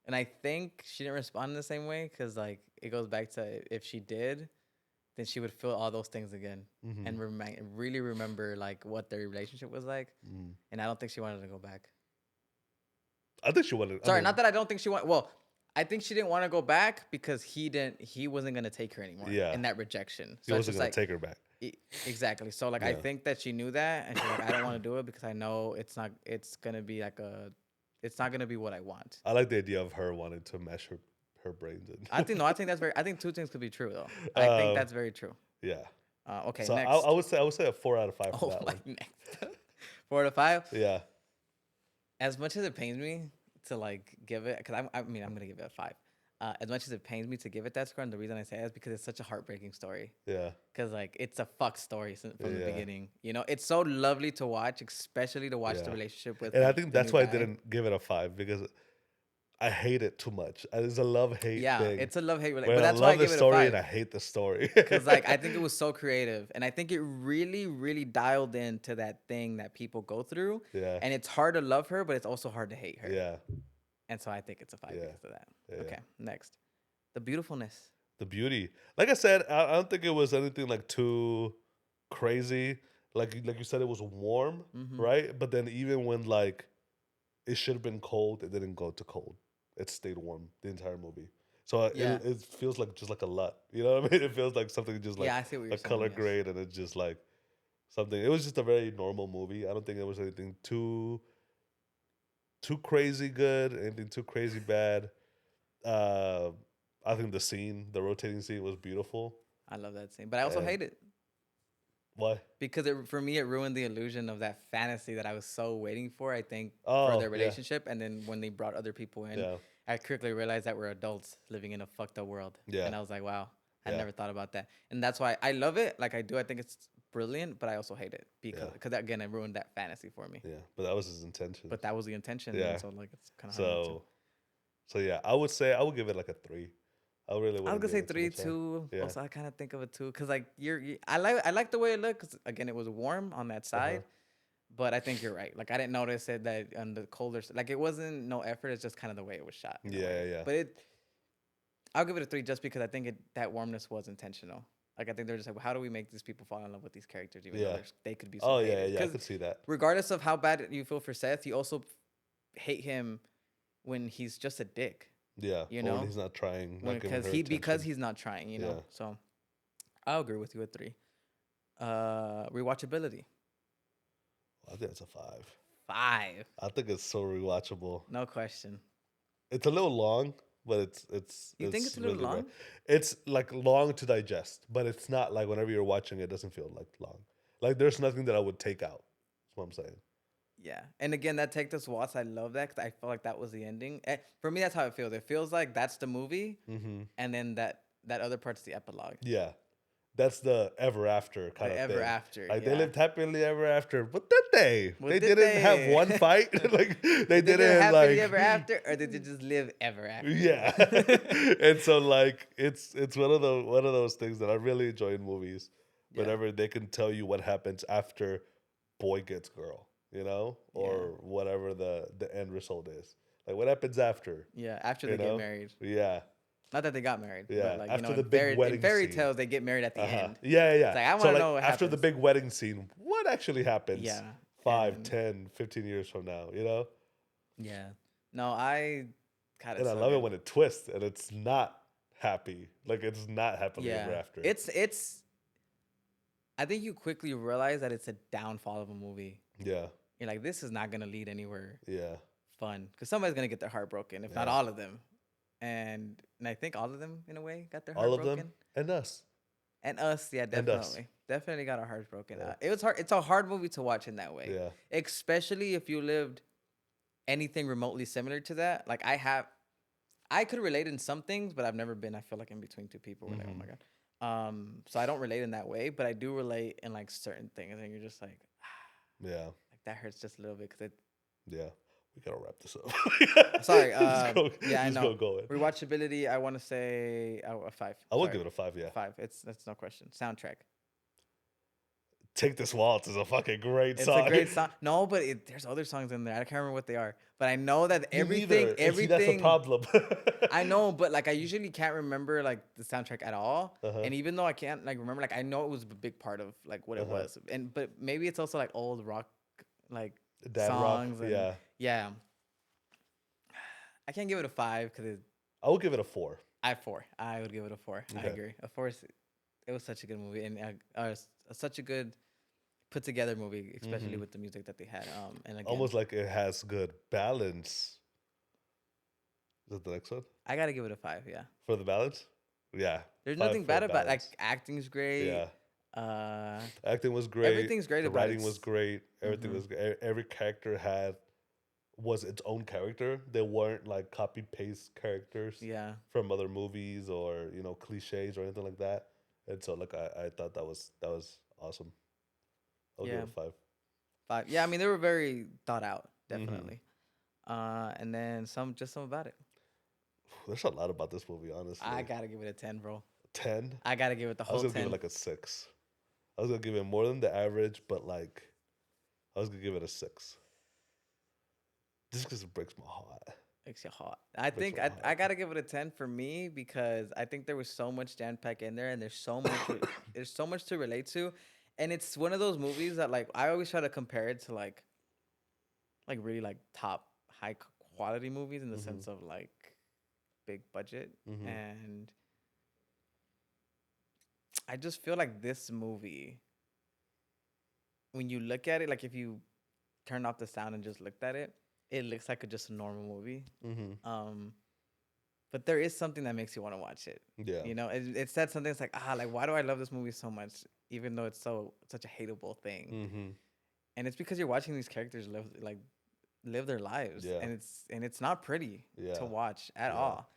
Speaker 1: and I think she didn't respond in the same way because like it goes back to if she did, then she would feel all those things again
Speaker 2: Hmm.
Speaker 1: and really remember like what their relationship was like.
Speaker 2: Hmm.
Speaker 1: And I don't think she wanted to go back.
Speaker 2: I think she wanted. I
Speaker 1: Sorry,
Speaker 2: mean,
Speaker 1: not that I don't think she want. Well, I think she didn't want to go back because he wasn't gonna take her anymore
Speaker 2: yeah,
Speaker 1: in that rejection.
Speaker 2: he
Speaker 1: So it's
Speaker 2: wasn't
Speaker 1: just
Speaker 2: gonna
Speaker 1: like
Speaker 2: take her back.
Speaker 1: exactly. So like I
Speaker 2: Yeah,
Speaker 1: think that she knew that and she's like, I don't want to do it because I know it's gonna be like it's not gonna be what I want.
Speaker 2: I like the idea of her wanting to mash her brains
Speaker 1: I
Speaker 2: in.
Speaker 1: think no, I think two things could be true though. I think
Speaker 2: um,
Speaker 1: that's very true.
Speaker 2: yeah.
Speaker 1: Okay,
Speaker 2: So I
Speaker 1: next.
Speaker 2: would say a 4 out of 5 for
Speaker 1: Oh
Speaker 2: that
Speaker 1: my
Speaker 2: one.
Speaker 1: next. 4 to 5.
Speaker 2: Yeah.
Speaker 1: As much as it pains me to like give it, because I mean I'm gonna give it a 5. As much as it pains me to give it that score, and the reason I say that is because it's such a heartbreaking story.
Speaker 2: Yeah.
Speaker 1: Because like it's a fuck story from the
Speaker 2: Yeah.
Speaker 1: beginning. It's so lovely to watch, especially to watch the
Speaker 2: Yeah.
Speaker 1: relationship with
Speaker 2: And I
Speaker 1: like
Speaker 2: think
Speaker 1: the
Speaker 2: that's
Speaker 1: new
Speaker 2: why I
Speaker 1: guy.
Speaker 2: didn't give it a 5 because I hate it too much. It's a love hate
Speaker 1: Yeah,
Speaker 2: thing
Speaker 1: it's a love hate relationship,
Speaker 2: where
Speaker 1: but
Speaker 2: I
Speaker 1: that's why I
Speaker 2: love the
Speaker 1: give it a
Speaker 2: story and
Speaker 1: 5.
Speaker 2: I hate the story.
Speaker 1: Cause like I think it was so creative, and I think it really, really dialed into that thing that people go through.
Speaker 2: Yeah.
Speaker 1: And it's hard to love her, but it's also hard to hate her.
Speaker 2: Yeah.
Speaker 1: And so I think it's a 5
Speaker 2: Yeah.
Speaker 1: because of that.
Speaker 2: Yeah.
Speaker 1: Okay, next, the beautifulness.
Speaker 2: The beauty. Like I said, I don't think it was anything like too crazy. Like you said, it was warm,
Speaker 1: Mm-hmm.
Speaker 2: right? But then even when like it should have been cold, it didn't go to cold. It stayed warm the entire movie. So
Speaker 1: Yeah,
Speaker 2: it feels like just like a LUT. You know what I mean? It feels like something just like
Speaker 1: yeah, I see what you're
Speaker 2: a
Speaker 1: saying.
Speaker 2: color
Speaker 1: Yes.
Speaker 2: grade, and it's just like something. It was just a very normal movie. I don't think it was anything too crazy good, anything too crazy bad. Uh, I think the rotating scene was beautiful.
Speaker 1: I love that scene, but I also
Speaker 2: And
Speaker 1: hate it
Speaker 2: why?
Speaker 1: because for me it ruined the illusion of that fantasy that I was so waiting for. I think for
Speaker 2: Oh
Speaker 1: their
Speaker 2: yeah,
Speaker 1: relationship, and then when they brought other people in,
Speaker 2: yeah,
Speaker 1: I quickly realized that we're adults living in a fucked up world,
Speaker 2: yeah,
Speaker 1: and I was like, wow, I
Speaker 2: yeah,
Speaker 1: never thought about that, and that's why I love it. Like I do, I think it's brilliant, but I also hate it
Speaker 2: yeah,
Speaker 1: because again, it ruined that fantasy for me.
Speaker 2: yeah. But that was his intention.
Speaker 1: But that was the intention, and
Speaker 2: Yeah.
Speaker 1: so like it's kind of hard not to.
Speaker 2: So so yeah, I would say I would give it like a 3. I really
Speaker 1: I was
Speaker 2: wouldn't
Speaker 1: gonna
Speaker 2: give
Speaker 1: say
Speaker 2: it too
Speaker 1: three,
Speaker 2: much higher.
Speaker 1: two.
Speaker 2: Yeah.
Speaker 1: Also, I kind of think of it too, cause like I like the way it looked. Cause again, it was warm on that
Speaker 2: Uh huh.
Speaker 1: side, but I think you're right. Like I didn't notice it that on the colder, like it wasn't no effort. It's just kind of the way it was shot in a
Speaker 2: Yeah,
Speaker 1: way.
Speaker 2: yeah,
Speaker 1: But I'll give it a 3 just because I think that warmness was intentional. Like I think they're just like, well, how do we make these people fall in love with these characters, even though
Speaker 2: yeah.
Speaker 1: they could be so
Speaker 2: Oh yeah,
Speaker 1: hated?
Speaker 2: yeah. I
Speaker 1: Because
Speaker 2: could see that.
Speaker 1: regardless of how bad you feel for Seth, you also hate him when he's just a dick.
Speaker 2: Yeah.
Speaker 1: You
Speaker 2: Or when
Speaker 1: know,
Speaker 2: he's not trying, not
Speaker 1: when
Speaker 2: giving her
Speaker 1: because
Speaker 2: attention.
Speaker 1: he's not trying.
Speaker 2: Yeah.
Speaker 1: So I'll agree with you at 3. Rewatchability.
Speaker 2: I think it's a 5.
Speaker 1: 5.
Speaker 2: I think it's so rewatchable.
Speaker 1: No question.
Speaker 2: It's a little long, but
Speaker 1: You think
Speaker 2: it's
Speaker 1: it's a little
Speaker 2: really right.
Speaker 1: long?
Speaker 2: It's like long to digest, but it's not like whenever you're watching it doesn't feel like long. Like there's nothing that I would take out. That's what I'm saying.
Speaker 1: Yeah. And again, that Take This Waltz, I love that because I felt like that was the ending. For me, that's how it feels. It feels like that's the movie,
Speaker 2: Mm-hmm.
Speaker 1: and then that other part's the epilogue.
Speaker 2: Yeah. That's the ever after kind
Speaker 1: The
Speaker 2: of
Speaker 1: ever
Speaker 2: thing.
Speaker 1: after.
Speaker 2: Like they
Speaker 1: Yeah.
Speaker 2: lived happily ever after. But did they?
Speaker 1: Well,
Speaker 2: They
Speaker 1: did
Speaker 2: didn't have
Speaker 1: they?
Speaker 2: one fight. Like they
Speaker 1: Did they live
Speaker 2: didn't
Speaker 1: happily
Speaker 2: like
Speaker 1: ever after, or did they just live ever after?
Speaker 2: yeah. And so like it's one of those things that I really enjoy in movies.
Speaker 1: Yeah.
Speaker 2: Whenever they can tell you what happens after boy gets girl. you know, or whatever the end result is. Like, what happens after?
Speaker 1: Yeah, after they get married.
Speaker 2: Yeah.
Speaker 1: Not that they got married.
Speaker 2: Yeah.
Speaker 1: But like,
Speaker 2: after
Speaker 1: you know,
Speaker 2: the big wedding
Speaker 1: in fairy
Speaker 2: scene.
Speaker 1: tales, they get married at the end.
Speaker 2: Yeah.
Speaker 1: It's like, I want to know what
Speaker 2: after
Speaker 1: happens.
Speaker 2: the big wedding scene, what actually happens?
Speaker 1: Yeah.
Speaker 2: 5, 10, 15 years from now, you know?
Speaker 1: Yeah. No, I kind of.
Speaker 2: And I love it when it twists and it's not happy. Like, it's not happily ever after.
Speaker 1: It's. I think you quickly realize that it's a downfall of a movie.
Speaker 2: Yeah.
Speaker 1: You're like, this is not gonna lead anywhere.
Speaker 2: Yeah.
Speaker 1: Fun, because somebody's gonna get their heart broken, if not all of them. And I think all of them, in a way, got their heart broken. All of them,
Speaker 2: and us.
Speaker 1: And us, yeah, definitely. Definitely got our hearts broken. Yeah. It was hard. It's a hard movie to watch in that way.
Speaker 2: Yeah.
Speaker 1: Especially if you lived anything remotely similar to that. Like, I could relate in some things, but I've never been, I feel like, in between two people. Like, oh my God. So I don't relate in that way, but I do relate in like certain things. And you're just like,
Speaker 2: yeah,
Speaker 1: like that hurts just a little bit because it.
Speaker 2: Yeah, we gotta wrap this up.
Speaker 1: Sorry. Yeah, I know.
Speaker 2: Go
Speaker 1: Rewatchability, I want to say a 5.
Speaker 2: I would give it a 5. Yeah,
Speaker 1: 5. That's no question. Soundtrack.
Speaker 2: Take This Waltz is a fucking great song.
Speaker 1: It's a great song. No, but there's other songs in there. I can't remember what they are. But I know that everything.
Speaker 2: See, that's the problem.
Speaker 1: I know, but like I usually can't remember like the soundtrack at all. And even though I can't like remember, like I know it was a big part of like what it was. But maybe it's also like old rock like
Speaker 2: Dad
Speaker 1: songs.
Speaker 2: Rock.
Speaker 1: And, yeah. I can't give it a 5 because
Speaker 2: I would give it a 4.
Speaker 1: I would give it a 4. Okay. I agree. A 4. It was such a good movie and such a good put together movie, especially with the music that they had. And again,
Speaker 2: almost like it has good balance. Is that the next one?
Speaker 1: I gotta give it a 5. Yeah.
Speaker 2: For the balance. Yeah.
Speaker 1: There's nothing bad about like acting's great.
Speaker 2: Yeah. Acting was great.
Speaker 1: Everything's great.
Speaker 2: The writing was great. Everything was. Every character was its own character. They weren't like copy paste characters.
Speaker 1: Yeah.
Speaker 2: From other movies or cliches or anything like that. And so like I thought that was awesome. I'll give it a 5.
Speaker 1: 5. Yeah, I mean they were very thought out, definitely. And then some about it.
Speaker 2: There's a lot about this movie, honestly.
Speaker 1: I gotta give it a 10, bro.
Speaker 2: 10?
Speaker 1: I gotta give it the whole 10.
Speaker 2: I was gonna give it like a 6. I was gonna give it more than the average, but like I was gonna give it a 6. Just because it breaks my heart.
Speaker 1: Makes you hot. I think I gotta give it a 10 for me because I think there was so much jam packed in there, and there's so much to relate to. And it's one of those movies that like I always try to compare it to like really like top high quality movies in the sense of like big budget. And I just feel like this movie, when you look at it, like if you turn off the sound and just looked at it, it looks like just a normal movie. But there is something that makes you want to watch it.
Speaker 2: Yeah.
Speaker 1: You know, it's that something that's like, like why do I love this movie so much, even though it's such a hateable thing? And it's because you're watching these characters live their lives.
Speaker 2: Yeah.
Speaker 1: And it's not pretty to watch at all.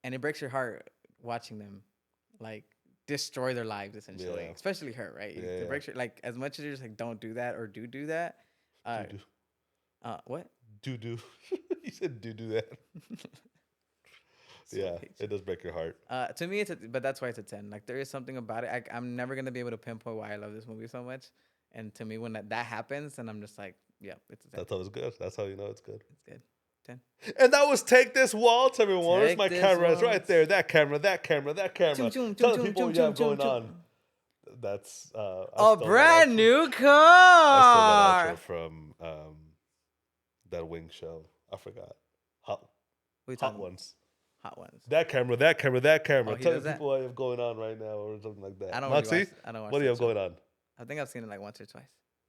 Speaker 1: And it breaks your heart watching them like destroy their lives essentially. Especially her, right? It breaks your, like as much as you're just like don't do that or do that. What?
Speaker 2: Do. You said do that. Yeah, it does break your heart.
Speaker 1: To me, but that's why it's a 10. Like there is something about it. I'm never gonna be able to pinpoint why I love this movie so much. And to me, when that happens, and I'm just like, yeah, it's a 10.
Speaker 2: That's how it's good. That's how you know it's good.
Speaker 1: It's good. 10.
Speaker 2: And that was Take This Waltz, everyone. Where's my camera? It's right there. That camera. Tell the people what you have going on. That's
Speaker 1: a brand new car.
Speaker 2: I stole that outro from that Wing show. I forgot. Hot Ones.
Speaker 1: Hot Ones.
Speaker 2: That camera. Tell the
Speaker 1: that?
Speaker 2: people what you have going on right now or something like that.
Speaker 1: I don't
Speaker 2: Moxie,
Speaker 1: watch
Speaker 2: what do you have going on?
Speaker 1: I think I've seen it like once or twice.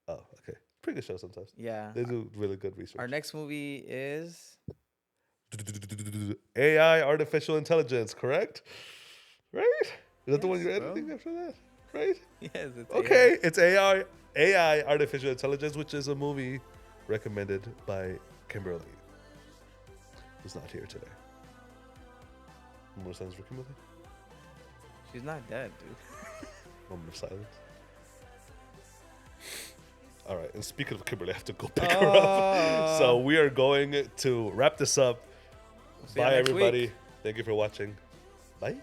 Speaker 2: Oh, okay. Pretty good show sometimes.
Speaker 1: Yeah.
Speaker 2: They do really good research.
Speaker 1: Our next movie is
Speaker 2: AI, artificial intelligence, correct? Right? Is that the one you're
Speaker 1: bro.
Speaker 2: editing after that? Right?
Speaker 1: Yes, it's
Speaker 2: okay.
Speaker 1: AI.
Speaker 2: It's AI, artificial intelligence, which is a movie recommended by Kimberly, who's not here today. Moment of silence for Kimberly.
Speaker 1: She's not dead, dude.
Speaker 2: Moment of silence. All right, and speaking of Kimberly, I have to go pick her up. So we are going to wrap this up. Bye, everybody. Thank you for watching. Bye.